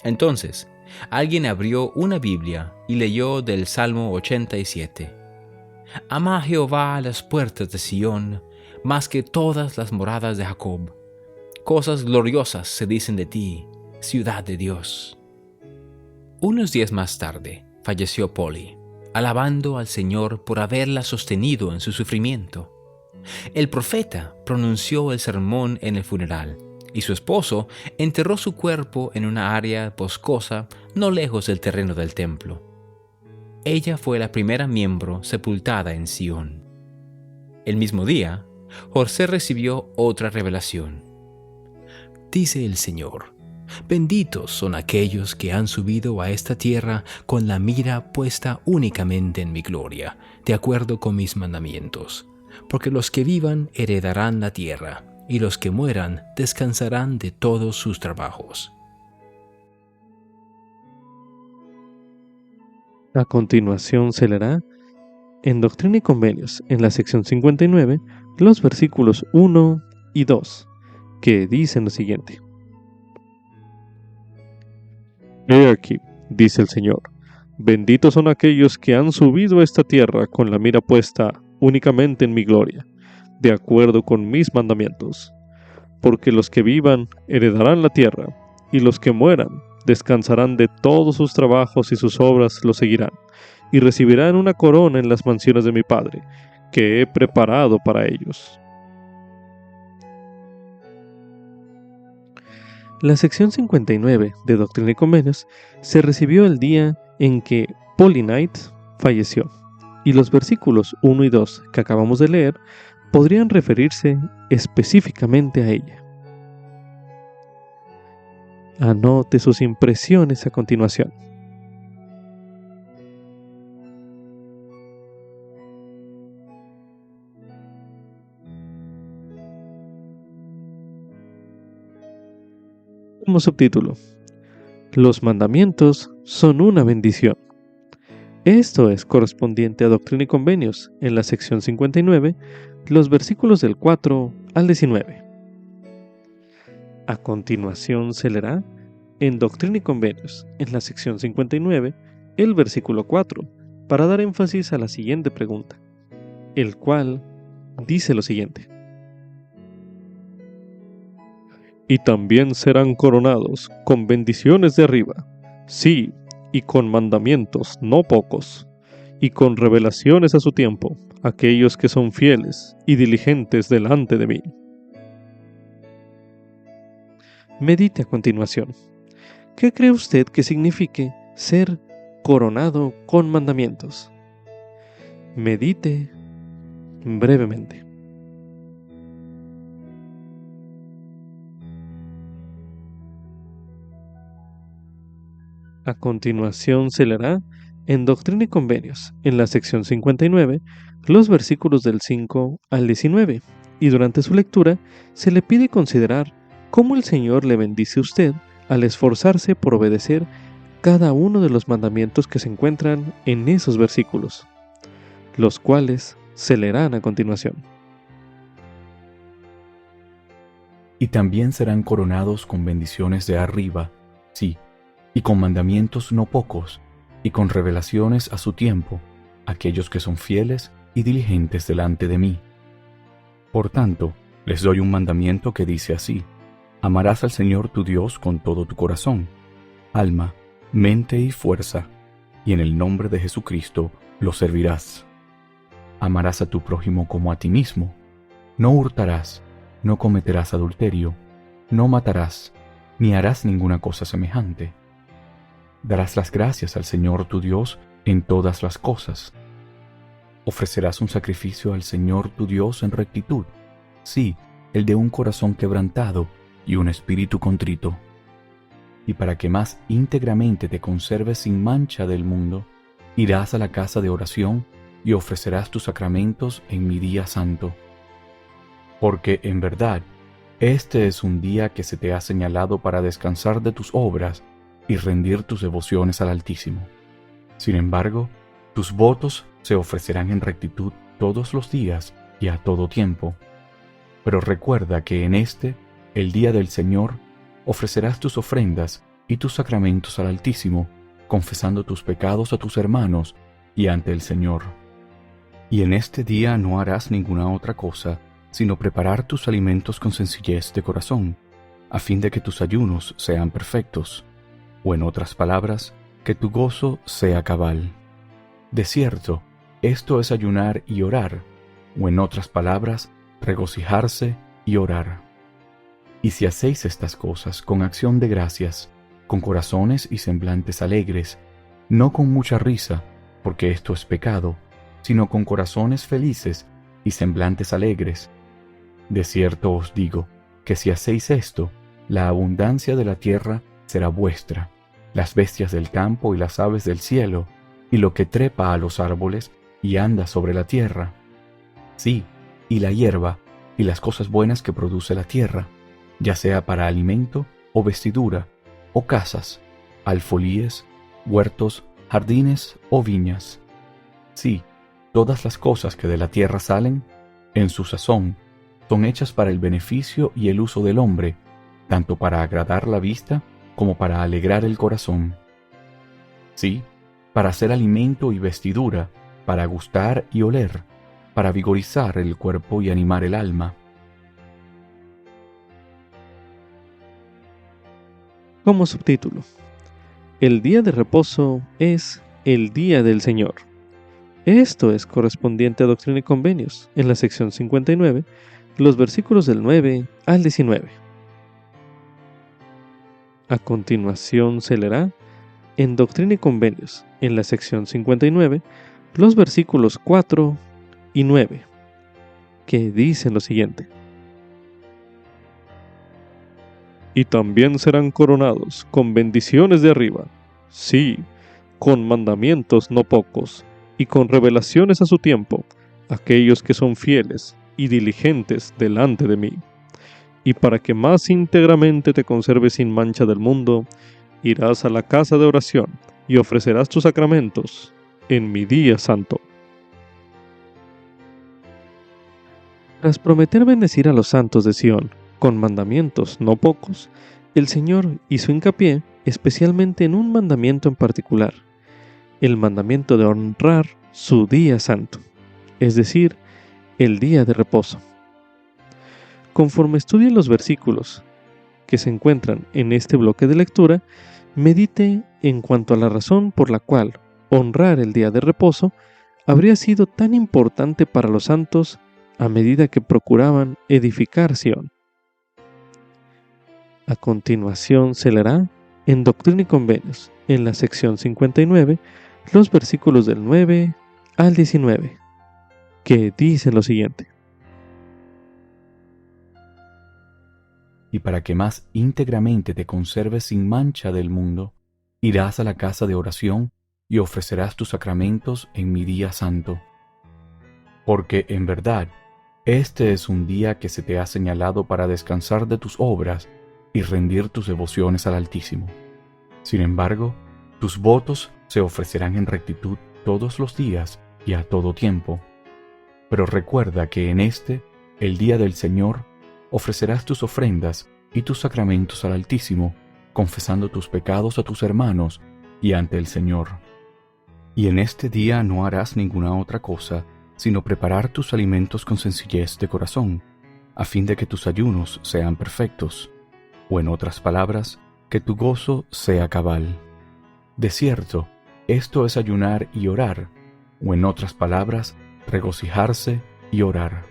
Entonces, alguien abrió una Biblia y leyó del Salmo 87. Ama a Jehová las puertas de Sion, más que todas las moradas de Jacob. Cosas gloriosas se dicen de ti, ciudad de Dios. Unos días más tarde, falleció Polly, alabando al Señor por haberla sostenido en su sufrimiento. El profeta pronunció el sermón en el funeral, y su esposo enterró su cuerpo en una área boscosa no lejos del terreno del templo. Ella fue la primera miembro sepultada en Sion. El mismo día, José recibió otra revelación. Dice el Señor: benditos son aquellos que han subido a esta tierra con la mira puesta únicamente en mi gloria, de acuerdo con mis mandamientos, porque los que vivan heredarán la tierra, y los que mueran descansarán de todos sus trabajos. A continuación se leerá en Doctrina y Convenios, en la sección 59, los versículos 1 y 2, que dicen lo siguiente. He aquí, dice el Señor, benditos son aquellos que han subido a esta tierra con la mira puesta únicamente en mi gloria, de acuerdo con mis mandamientos, porque los que vivan heredarán la tierra, y los que mueran descansarán de todos sus trabajos y sus obras los seguirán, y recibirán una corona en las mansiones de mi Padre, que he preparado para ellos. La sección 59 de Doctrina y Convenios se recibió el día en que Polly Knight falleció, y los versículos 1 y 2 que acabamos de leer podrían referirse específicamente a ella. Anote sus impresiones a continuación. Como subtítulo: los mandamientos son una bendición. Esto es correspondiente a Doctrina y Convenios, en la sección 59, los versículos del 4 al 19. A continuación se leerá en Doctrina y Convenios, en la sección 59, el versículo 4, para dar énfasis a la siguiente pregunta, el cual dice lo siguiente. Y también serán coronados con bendiciones de arriba, sí, y con mandamientos no pocos, y con revelaciones a su tiempo, aquellos que son fieles y diligentes delante de mí. Medite a continuación. ¿Qué cree usted que signifique ser coronado con mandamientos? Medite brevemente. A continuación se leerá en Doctrina y Convenios, en la sección 59, los versículos del 5 al 19, y durante su lectura se le pide considerar cómo el Señor le bendice a usted al esforzarse por obedecer cada uno de los mandamientos que se encuentran en esos versículos, los cuales se leerán a continuación. Y también serán coronados con bendiciones de arriba, sí, y con mandamientos no pocos, y con revelaciones a su tiempo, aquellos que son fieles y diligentes delante de mí. Por tanto, les doy un mandamiento que dice así: amarás al Señor tu Dios con todo tu corazón, alma, mente y fuerza, y en el nombre de Jesucristo lo servirás. Amarás a tu prójimo como a ti mismo. No hurtarás, no cometerás adulterio, no matarás, ni harás ninguna cosa semejante. Darás las gracias al Señor tu Dios en todas las cosas. Ofrecerás un sacrificio al Señor tu Dios en rectitud, sí, el de un corazón quebrantado y un espíritu contrito. Y para que más íntegramente te conserves sin mancha del mundo, irás a la casa de oración y ofrecerás tus sacramentos en mi día santo. Porque en verdad, este es un día que se te ha señalado para descansar de tus obras y rendir tus devociones al Altísimo. Sin embargo, tus votos se ofrecerán en rectitud todos los días y a todo tiempo. Pero recuerda que en este, el día del Señor, ofrecerás tus ofrendas y tus sacramentos al Altísimo, confesando tus pecados a tus hermanos y ante el Señor. Y en este día no harás ninguna otra cosa, sino preparar tus alimentos con sencillez de corazón, a fin de que tus ayunos sean perfectos, o en otras palabras, que tu gozo sea cabal. De cierto, esto es ayunar y orar, o en otras palabras, regocijarse y orar. Y si hacéis estas cosas con acción de gracias, con corazones y semblantes alegres, no con mucha risa, porque esto es pecado, sino con corazones felices y semblantes alegres. De cierto os digo, que si hacéis esto, la abundancia de la tierra será vuestra, las bestias del campo y las aves del cielo, y lo que trepa a los árboles y anda sobre la tierra. Sí, y la hierba, y las cosas buenas que produce la tierra, ya sea para alimento o vestidura, o casas, alfolíes, huertos, jardines o viñas. Sí, todas las cosas que de la tierra salen, en su sazón, son hechas para el beneficio y el uso del hombre, tanto para agradar la vista como para alegrar el corazón. Sí, para hacer alimento y vestidura, para gustar y oler, para vigorizar el cuerpo y animar el alma. Como subtítulo: el día de reposo es el día del Señor. Esto es correspondiente a Doctrina y Convenios, en la sección 59, los versículos del 9 al 19. A continuación se leerá en Doctrina y Convenios, en la sección 59, los versículos 4 y 9, que dicen lo siguiente: y también serán coronados con bendiciones de arriba, sí, con mandamientos no pocos, y con revelaciones a su tiempo, aquellos que son fieles y diligentes delante de mí. Y para que más íntegramente te conserves sin mancha del mundo, irás a la casa de oración y ofrecerás tus sacramentos en mi día santo. Tras prometer bendecir a los santos de Sión con mandamientos no pocos, el Señor hizo hincapié especialmente en un mandamiento en particular, el mandamiento de honrar su día santo, es decir, el día de reposo. Conforme estudie los versículos que se encuentran en este bloque de lectura, medite en cuanto a la razón por la cual honrar el día de reposo habría sido tan importante para los santos a medida que procuraban edificar Sión. A continuación se leerá en Doctrina y Convenios, en la sección 59, los versículos del 9 al 19, que dicen lo siguiente: y para que más íntegramente te conserves sin mancha del mundo, irás a la casa de oración y ofrecerás tus sacramentos en mi día santo. Porque en verdad, este es un día que se te ha señalado para descansar de tus obras y rendir tus devociones al Altísimo. Sin embargo, tus votos se ofrecerán en rectitud todos los días y a todo tiempo. Pero recuerda que en este, el día del Señor, ofrecerás tus ofrendas y tus sacramentos al Altísimo, confesando tus pecados a tus hermanos y ante el Señor. Y en este día no harás ninguna otra cosa, sino preparar tus alimentos con sencillez de corazón, a fin de que tus ayunos sean perfectos, o en otras palabras, que tu gozo sea cabal. De cierto, esto es ayunar y orar, o en otras palabras, regocijarse y orar.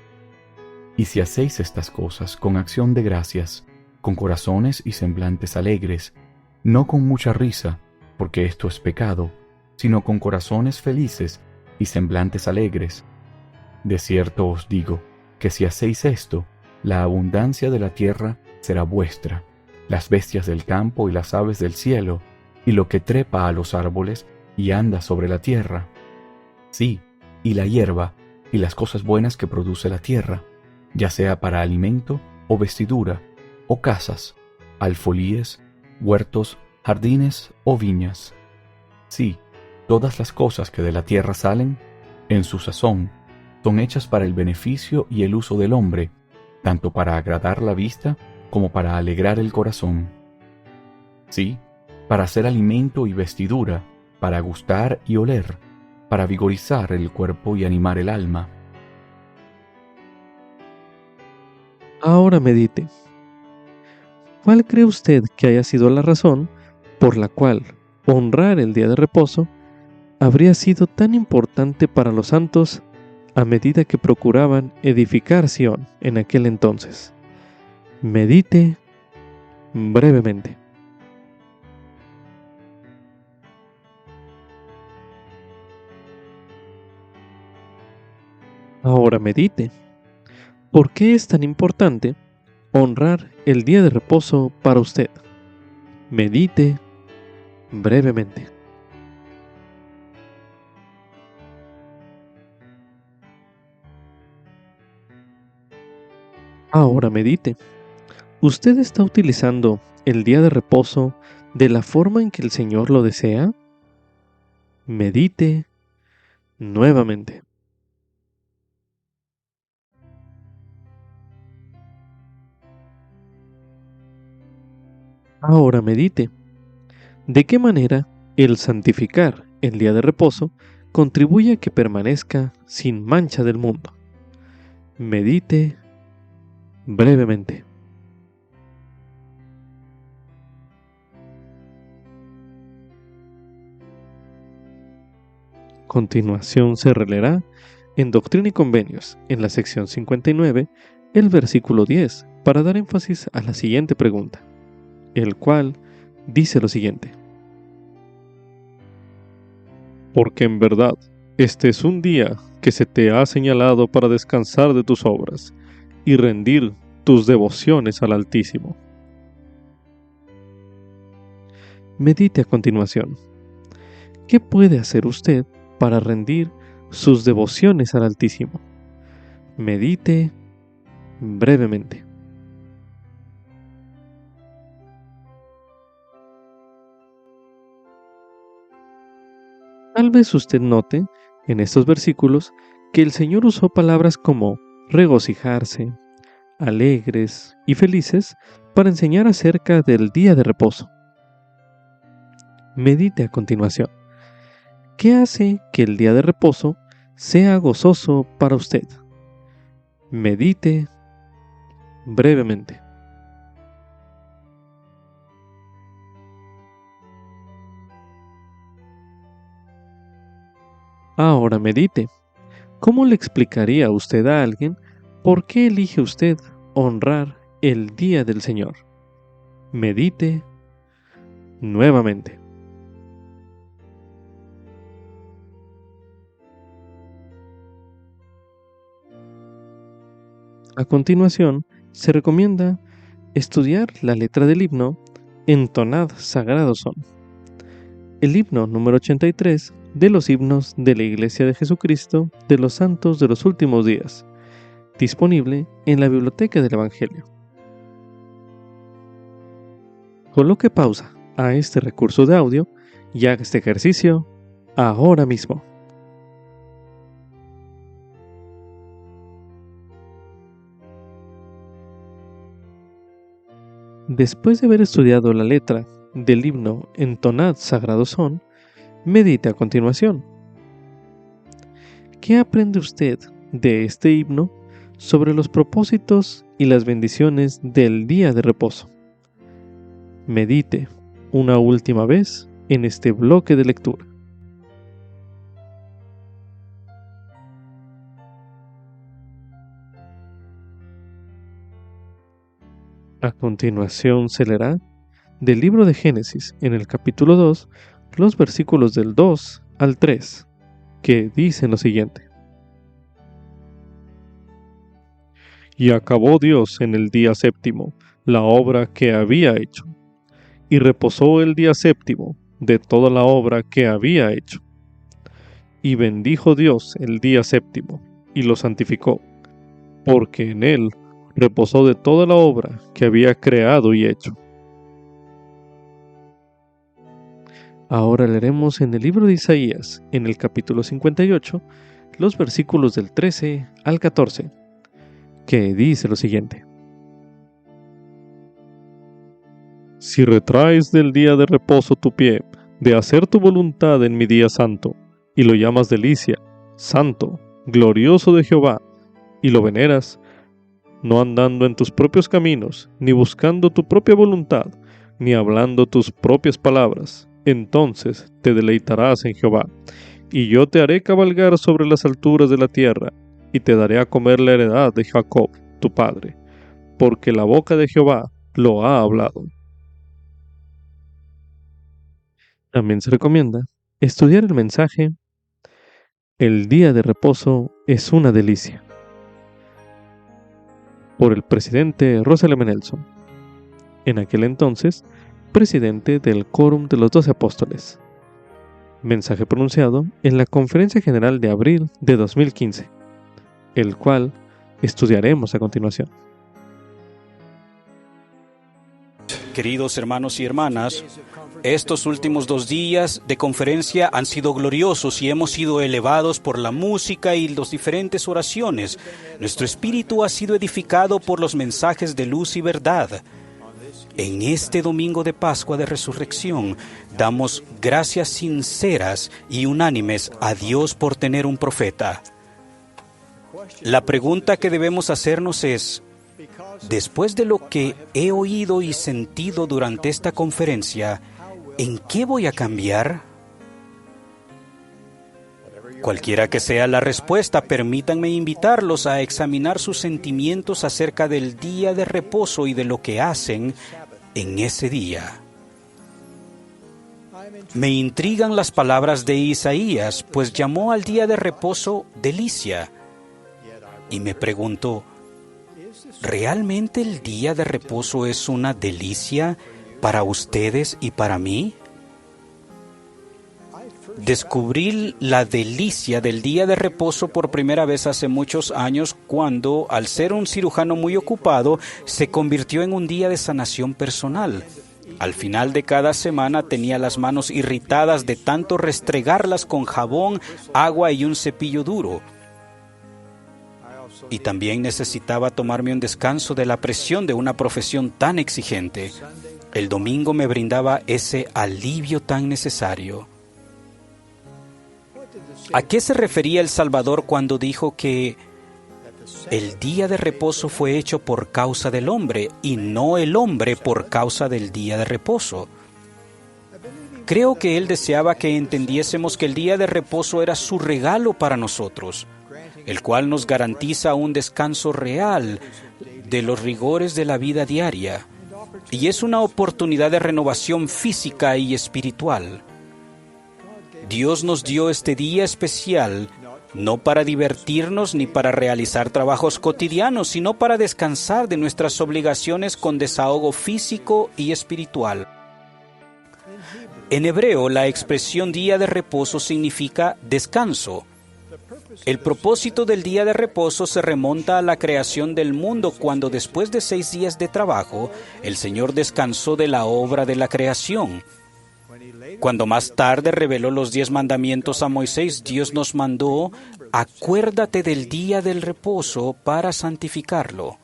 Y si hacéis estas cosas con acción de gracias, con corazones y semblantes alegres, no con mucha risa, porque esto es pecado, sino con corazones felices y semblantes alegres. De cierto os digo, que si hacéis esto, la abundancia de la tierra será vuestra, las bestias del campo y las aves del cielo, y lo que trepa a los árboles, y anda sobre la tierra. Sí, y la hierba, y las cosas buenas que produce la tierra, ya sea para alimento, o vestidura, o casas, alfolíes, huertos, jardines o viñas. Sí, todas las cosas que de la tierra salen, en su sazón, son hechas para el beneficio y el uso del hombre, tanto para agradar la vista como para alegrar el corazón. Sí, para hacer alimento y vestidura, para gustar y oler, para vigorizar el cuerpo y animar el alma. Ahora medite. ¿Cuál cree usted que haya sido la razón por la cual honrar el día de reposo habría sido tan importante para los santos a medida que procuraban edificar Sión en aquel entonces? Medite brevemente. Ahora medite. ¿Por qué es tan importante honrar el día de reposo para usted? Medite brevemente. Ahora medite. ¿Usted está utilizando el día de reposo de la forma en que el Señor lo desea? Medite nuevamente. Ahora medite. ¿De qué manera el santificar el día de reposo contribuye a que permanezca sin mancha del mundo? Medite brevemente. A continuación se releerá en Doctrina y Convenios, en la sección 59, el versículo 10, para dar énfasis a la siguiente pregunta, el cual dice lo siguiente: porque en verdad este es un día que se te ha señalado para descansar de tus obras y rendir tus devociones al Altísimo. Medite a continuación. ¿Qué puede hacer usted para rendir sus devociones al Altísimo? Medite brevemente. Tal vez usted note en estos versículos que el Señor usó palabras como regocijarse, alegres y felices para enseñar acerca del día de reposo. Medite a continuación. ¿Qué hace que el día de reposo sea gozoso para usted? Medite brevemente. Ahora medite. ¿Cómo le explicaría usted a alguien por qué elige usted honrar el día del Señor? Medite nuevamente. A continuación, se recomienda estudiar la letra del himno Entonad sagrados son. El himno número 83 de los himnos de la Iglesia de Jesucristo de los Santos de los Últimos Días, disponible en la Biblioteca del Evangelio. Coloque pausa a este recurso de audio y haga este ejercicio ahora mismo. Después de haber estudiado la letra del himno Entonad sagrados son, medite a continuación. ¿Qué aprende usted de este himno sobre los propósitos y las bendiciones del día de reposo? Medite una última vez en este bloque de lectura. A continuación se leerá del libro de Génesis en el capítulo 2, los versículos del 2 al 3, que dicen lo siguiente: Y acabó Dios en el día séptimo la obra que había hecho, y reposó el día séptimo de toda la obra que había hecho. Y bendijo Dios el día séptimo, y lo santificó, porque en él reposó de toda la obra que había creado y hecho. Ahora leeremos en el libro de Isaías, en el capítulo 58, los versículos del 13 al 14, que dice lo siguiente. Si retraes del día de reposo tu pie, de hacer tu voluntad en mi día santo, y lo llamas delicia, santo, glorioso de Jehová, y lo veneras, no andando en tus propios caminos, ni buscando tu propia voluntad, ni hablando tus propias palabras, entonces te deleitarás en Jehová, y yo te haré cabalgar sobre las alturas de la tierra, y te daré a comer la heredad de Jacob, tu padre, porque la boca de Jehová lo ha hablado. También se recomienda estudiar el mensaje El día de reposo es una delicia, por el presidente Russell M. Nelson, en aquel entonces presidente del Quórum de los 12 Apóstoles. Mensaje pronunciado en la Conferencia General de abril de 2015, el cual estudiaremos a continuación. Queridos hermanos y hermanas, estos últimos 2 días de conferencia han sido gloriosos y hemos sido elevados por la música y las diferentes oraciones. Nuestro espíritu ha sido edificado por los mensajes de luz y verdad. En este domingo de Pascua de Resurrección, damos gracias sinceras y unánimes a Dios por tener un profeta. La pregunta que debemos hacernos es, después de lo que he oído y sentido durante esta conferencia, ¿en qué voy a cambiar? Cualquiera que sea la respuesta, permítanme invitarlos a examinar sus sentimientos acerca del día de reposo y de lo que hacen en ese día. Me intrigan las palabras de Isaías, pues llamó al día de reposo delicia. Y me pregunto, ¿realmente el día de reposo es una delicia para ustedes y para mí? Descubrí la delicia del día de reposo por primera vez hace muchos años cuando, al ser un cirujano muy ocupado, se convirtió en un día de sanación personal. Al final de cada semana tenía las manos irritadas de tanto restregarlas con jabón, agua y un cepillo duro. Y también necesitaba tomarme un descanso de la presión de una profesión tan exigente. El domingo me brindaba ese alivio tan necesario. ¿A qué se refería el Salvador cuando dijo que el día de reposo fue hecho por causa del hombre y no el hombre por causa del día de reposo? Creo que Él deseaba que entendiésemos que el día de reposo era su regalo para nosotros, el cual nos garantiza un descanso real de los rigores de la vida diaria, y es una oportunidad de renovación física y espiritual. Dios nos dio este día especial no para divertirnos ni para realizar trabajos cotidianos, sino para descansar de nuestras obligaciones con desahogo físico y espiritual. En hebreo, la expresión día de reposo significa descanso. El propósito del día de reposo se remonta a la creación del mundo, cuando después de 6 días de trabajo, el Señor descansó de la obra de la creación. Cuando más tarde reveló los 10 mandamientos a Moisés, Dios nos mandó: acuérdate del día del reposo para santificarlo.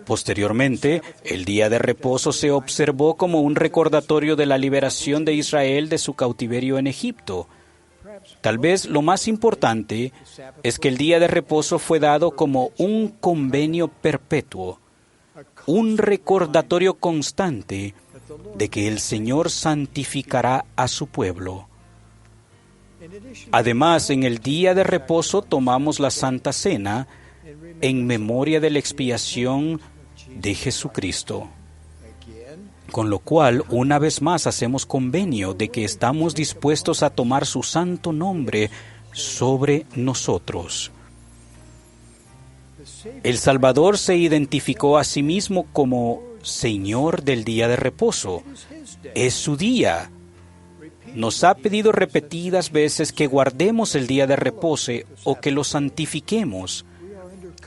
Posteriormente, el día de reposo se observó como un recordatorio de la liberación de Israel de su cautiverio en Egipto. Tal vez lo más importante es que el día de reposo fue dado como un convenio perpetuo, un recordatorio constante de que el Señor santificará a su pueblo. Además, en el día de reposo tomamos la Santa Cena en memoria de la expiación de Jesucristo, con lo cual una vez más hacemos convenio de que estamos dispuestos a tomar su santo nombre sobre nosotros. El Salvador se identificó a sí mismo como Señor del día de reposo. Es su día. nos ha pedido repetidas veces que guardemos el día de reposo o que lo santifiquemos.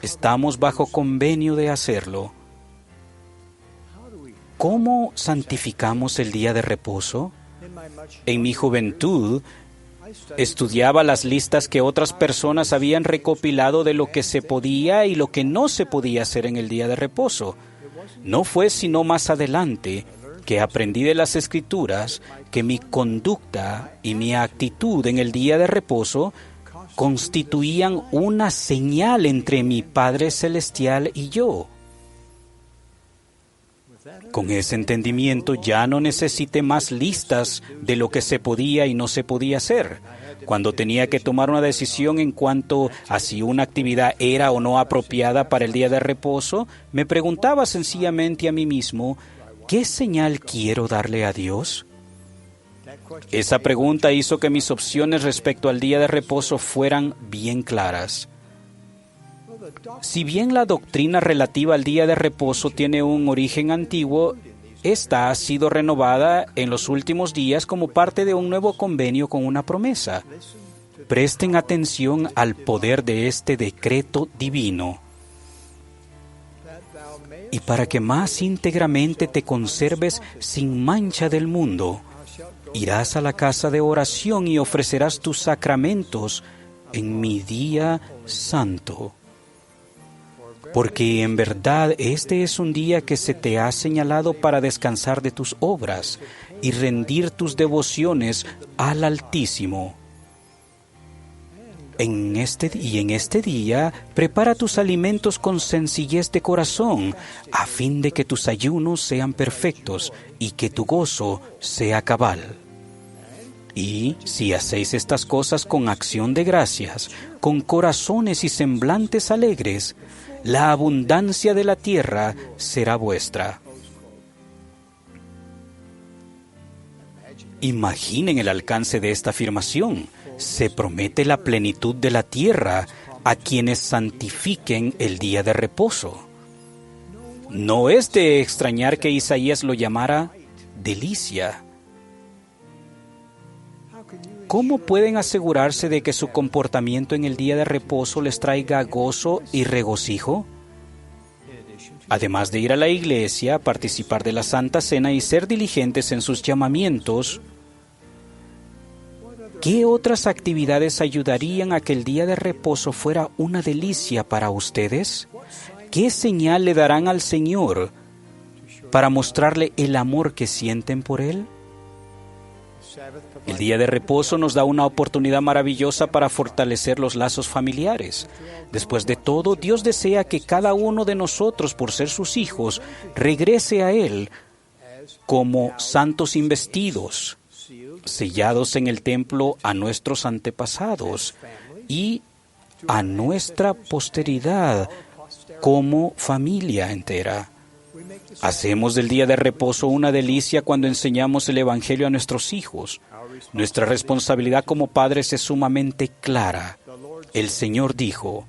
Estamos bajo convenio de hacerlo. ¿Cómo santificamos el día de reposo? En mi juventud, estudiaba las listas que otras personas habían recopilado de lo que se podía y lo que no se podía hacer en el día de reposo. No fue sino más adelante que aprendí de las Escrituras que mi conducta y mi actitud en el día de reposo constituían una señal entre mi Padre Celestial y yo. Con ese entendimiento ya no necesité más listas de lo que se podía y no se podía hacer. Cuando tenía que tomar una decisión en cuanto a si una actividad era o no apropiada para el día de reposo, me preguntaba sencillamente a mí mismo, ¿qué señal quiero darle a Dios? Esa pregunta hizo que mis opciones respecto al día de reposo fueran bien claras. Si bien la doctrina relativa al día de reposo tiene un origen antiguo, esta ha sido renovada en los últimos días como parte de un nuevo convenio con una promesa. Presten atención al poder de este decreto divino. Y para que más íntegramente te conserves sin mancha del mundo, irás a la casa de oración y ofrecerás tus sacramentos en mi día santo. Porque en verdad este es un día que se te ha señalado para descansar de tus obras y rendir tus devociones al Altísimo. En este día, prepara tus alimentos con sencillez de corazón, a fin de que tus ayunos sean perfectos y que tu gozo sea cabal. Y si hacéis estas cosas con acción de gracias, con corazones y semblantes alegres, la abundancia de la tierra será vuestra. Imaginen el alcance de esta afirmación. Se promete la plenitud de la tierra a quienes santifiquen el día de reposo. No es de extrañar que Isaías lo llamara delicia. ¿Cómo pueden asegurarse de que su comportamiento en el día de reposo les traiga gozo y regocijo? Además de ir a la iglesia, participar de la Santa Cena y ser diligentes en sus llamamientos, ¿qué otras actividades ayudarían a que el día de reposo fuera una delicia para ustedes? ¿Qué señal le darán al Señor para mostrarle el amor que sienten por Él? El día de reposo nos da una oportunidad maravillosa para fortalecer los lazos familiares. Después de todo, Dios desea que cada uno de nosotros, por ser sus hijos, regrese a Él como santos investidos, sellados en el templo a nuestros antepasados y a nuestra posteridad como familia entera. Hacemos del día de reposo una delicia cuando enseñamos el Evangelio a nuestros hijos. Nuestra responsabilidad como padres es sumamente clara. El Señor dijo,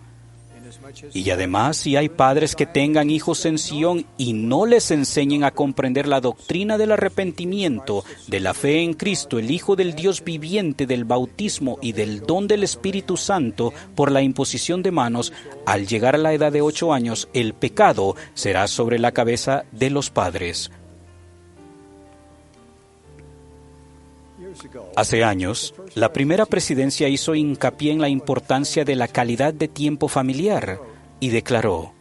y además, si hay padres que tengan hijos en Sion y no les enseñen a comprender la doctrina del arrepentimiento, de la fe en Cristo, el Hijo del Dios viviente, del bautismo y del don del Espíritu Santo por la imposición de manos, al llegar a la edad de 8 años, el pecado será sobre la cabeza de los padres. Hace años, la primera presidencia hizo hincapié en la importancia de la calidad de tiempo familiar y declaró: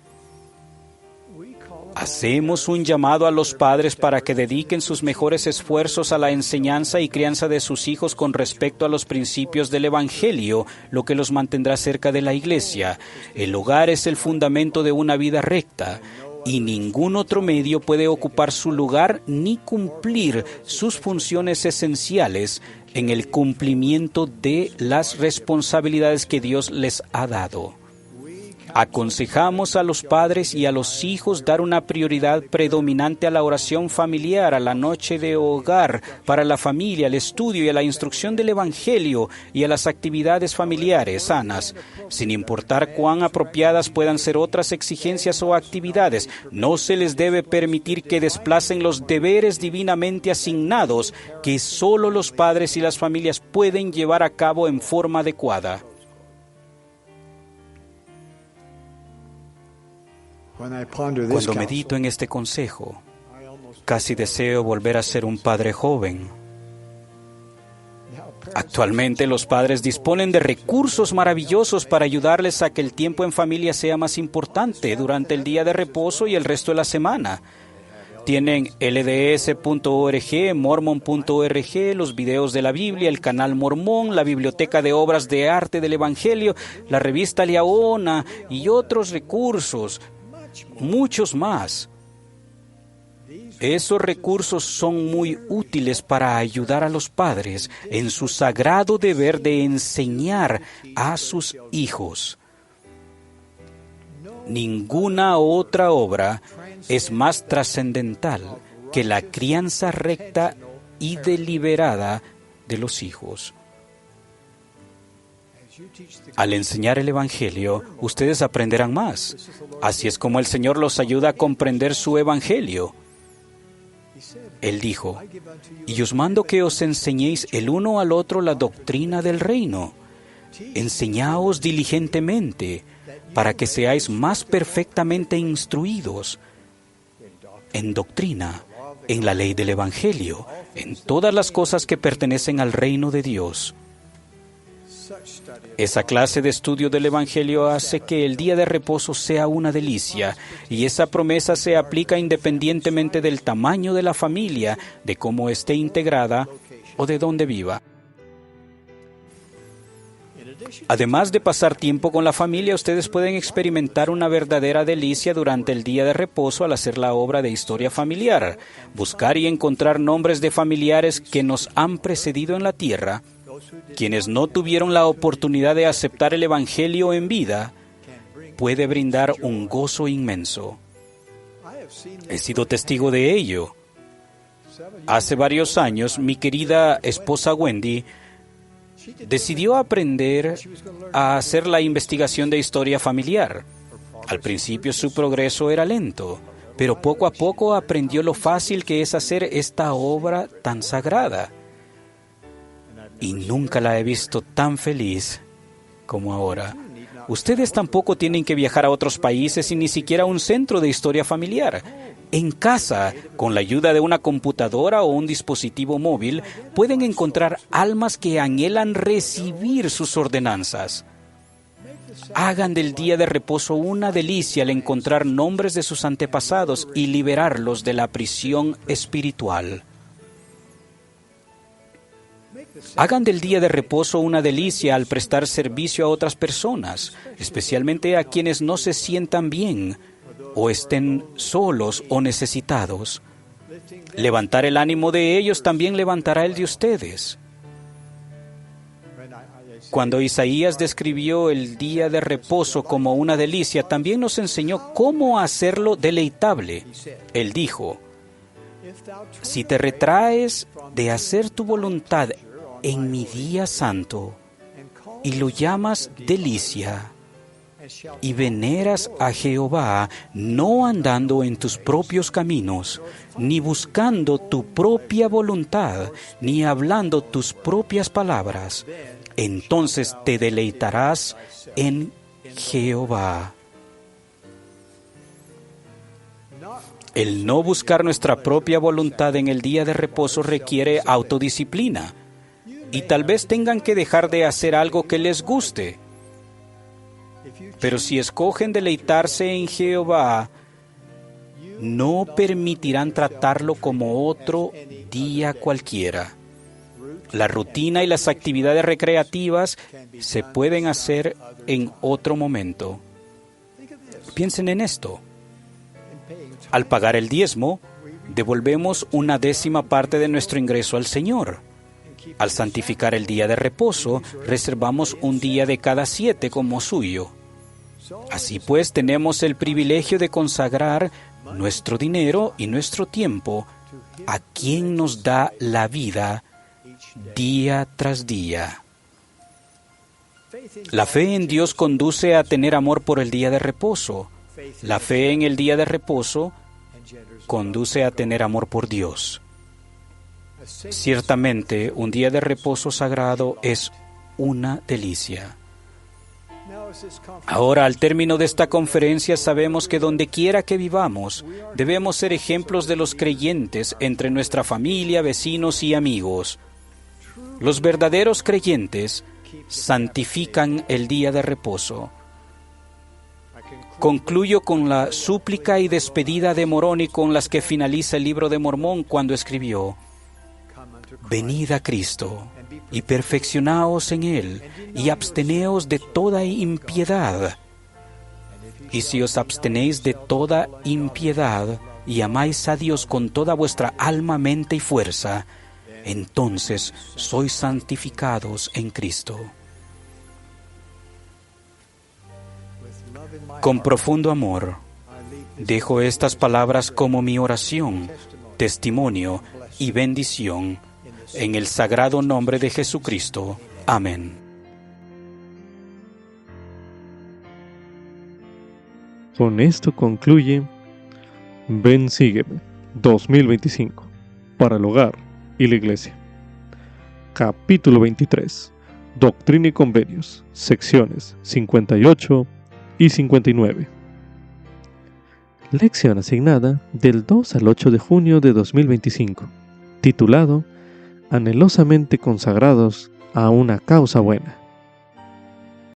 hacemos un llamado a los padres para que dediquen sus mejores esfuerzos a la enseñanza y crianza de sus hijos con respecto a los principios del Evangelio, lo que los mantendrá cerca de la Iglesia. El hogar es el fundamento de una vida recta, y ningún otro medio puede ocupar su lugar ni cumplir sus funciones esenciales en el cumplimiento de las responsabilidades que Dios les ha dado. Aconsejamos a los padres y a los hijos dar una prioridad predominante a la oración familiar, a la noche de hogar, para la familia, al estudio y a la instrucción del Evangelio y a las actividades familiares sanas, sin importar cuán apropiadas puedan ser otras exigencias o actividades. No se les debe permitir que desplacen los deberes divinamente asignados que solo los padres y las familias pueden llevar a cabo en forma adecuada. Cuando medito en este consejo, casi deseo volver a ser un padre joven. Actualmente los padres disponen de recursos maravillosos para ayudarles a que el tiempo en familia sea más importante durante el día de reposo y el resto de la semana. Tienen lds.org, mormon.org, los videos de la Biblia, el canal Mormón, la biblioteca de obras de arte del Evangelio, la revista Liaona y otros recursos, muchos más. Esos recursos son muy útiles para ayudar a los padres en su sagrado deber de enseñar a sus hijos. Ninguna otra obra es más trascendental que la crianza recta y deliberada de los hijos. Al enseñar el Evangelio, ustedes aprenderán más. Así es como el Señor los ayuda a comprender su Evangelio. Él dijo: y os mando que os enseñéis el uno al otro la doctrina del reino. Enseñaos diligentemente, para que seáis más perfectamente instruidos en doctrina, en la ley del Evangelio, en todas las cosas que pertenecen al reino de Dios. Esa clase de estudio del Evangelio hace que el día de reposo sea una delicia, y esa promesa se aplica independientemente del tamaño de la familia, de cómo esté integrada o de dónde viva. Además de pasar tiempo con la familia, ustedes pueden experimentar una verdadera delicia durante el día de reposo al hacer la obra de historia familiar, buscar y encontrar nombres de familiares que nos han precedido en la tierra, quienes no tuvieron la oportunidad de aceptar el Evangelio en vida. Puede brindar un gozo inmenso. He sido testigo de ello. Hace varios años, mi querida esposa Wendy decidió aprender a hacer la investigación de historia familiar. Al principio su progreso era lento, pero poco a poco aprendió lo fácil que es hacer esta obra tan sagrada. Y nunca la he visto tan feliz como ahora. Ustedes tampoco tienen que viajar a otros países y ni siquiera a un centro de historia familiar. En casa, con la ayuda de una computadora o un dispositivo móvil, pueden encontrar almas que anhelan recibir sus ordenanzas. Hagan del día de reposo una delicia al encontrar nombres de sus antepasados y liberarlos de la prisión espiritual. Hagan del día de reposo una delicia al prestar servicio a otras personas, especialmente a quienes no se sientan bien o estén solos o necesitados. Levantar el ánimo de ellos también levantará el de ustedes. Cuando Isaías describió el día de reposo como una delicia, también nos enseñó cómo hacerlo deleitable. Él dijo: si te retraes de hacer tu voluntad en mi día santo y lo llamas delicia, y veneras a Jehová, no andando en tus propios caminos, ni buscando tu propia voluntad, ni hablando tus propias palabras, entonces te deleitarás en Jehová. El no buscar nuestra propia voluntad en el día de reposo requiere autodisciplina, y tal vez tengan que dejar de hacer algo que les guste. Pero si escogen deleitarse en Jehová, no permitirán tratarlo como otro día cualquiera. La rutina y las actividades recreativas se pueden hacer en otro momento. Piensen en esto. Al pagar el diezmo, devolvemos 1/10 parte de nuestro ingreso al Señor. Al santificar el día de reposo, reservamos un día de cada 7 como suyo. Así pues, tenemos el privilegio de consagrar nuestro dinero y nuestro tiempo a quien nos da la vida día tras día. La fe en Dios conduce a tener amor por el día de reposo. La fe en el día de reposo conduce a tener amor por Dios. Ciertamente, un día de reposo sagrado es una delicia. Ahora, al término de esta conferencia, sabemos que donde quiera que vivamos, debemos ser ejemplos de los creyentes entre nuestra familia, vecinos y amigos. Los verdaderos creyentes santifican el día de reposo. Concluyo con la súplica y despedida de Morón y con las que finaliza el libro de Mormón cuando escribió: Venid a Cristo y perfeccionaos en Él y absteneos de toda impiedad. Y si os abstenéis de toda impiedad y amáis a Dios con toda vuestra alma, mente y fuerza, entonces sois santificados en Cristo. Con profundo amor, dejo estas palabras como mi oración, testimonio y bendición en el sagrado nombre de Jesucristo. Amén. Con esto concluye Ven Sígueme 2025 para el hogar y la iglesia. Capítulo 23. Doctrina y Convenios, secciones 58 y 59. Lección asignada del 2 al 8 de junio de 2025, titulado Anhelosamente consagrados a una causa buena.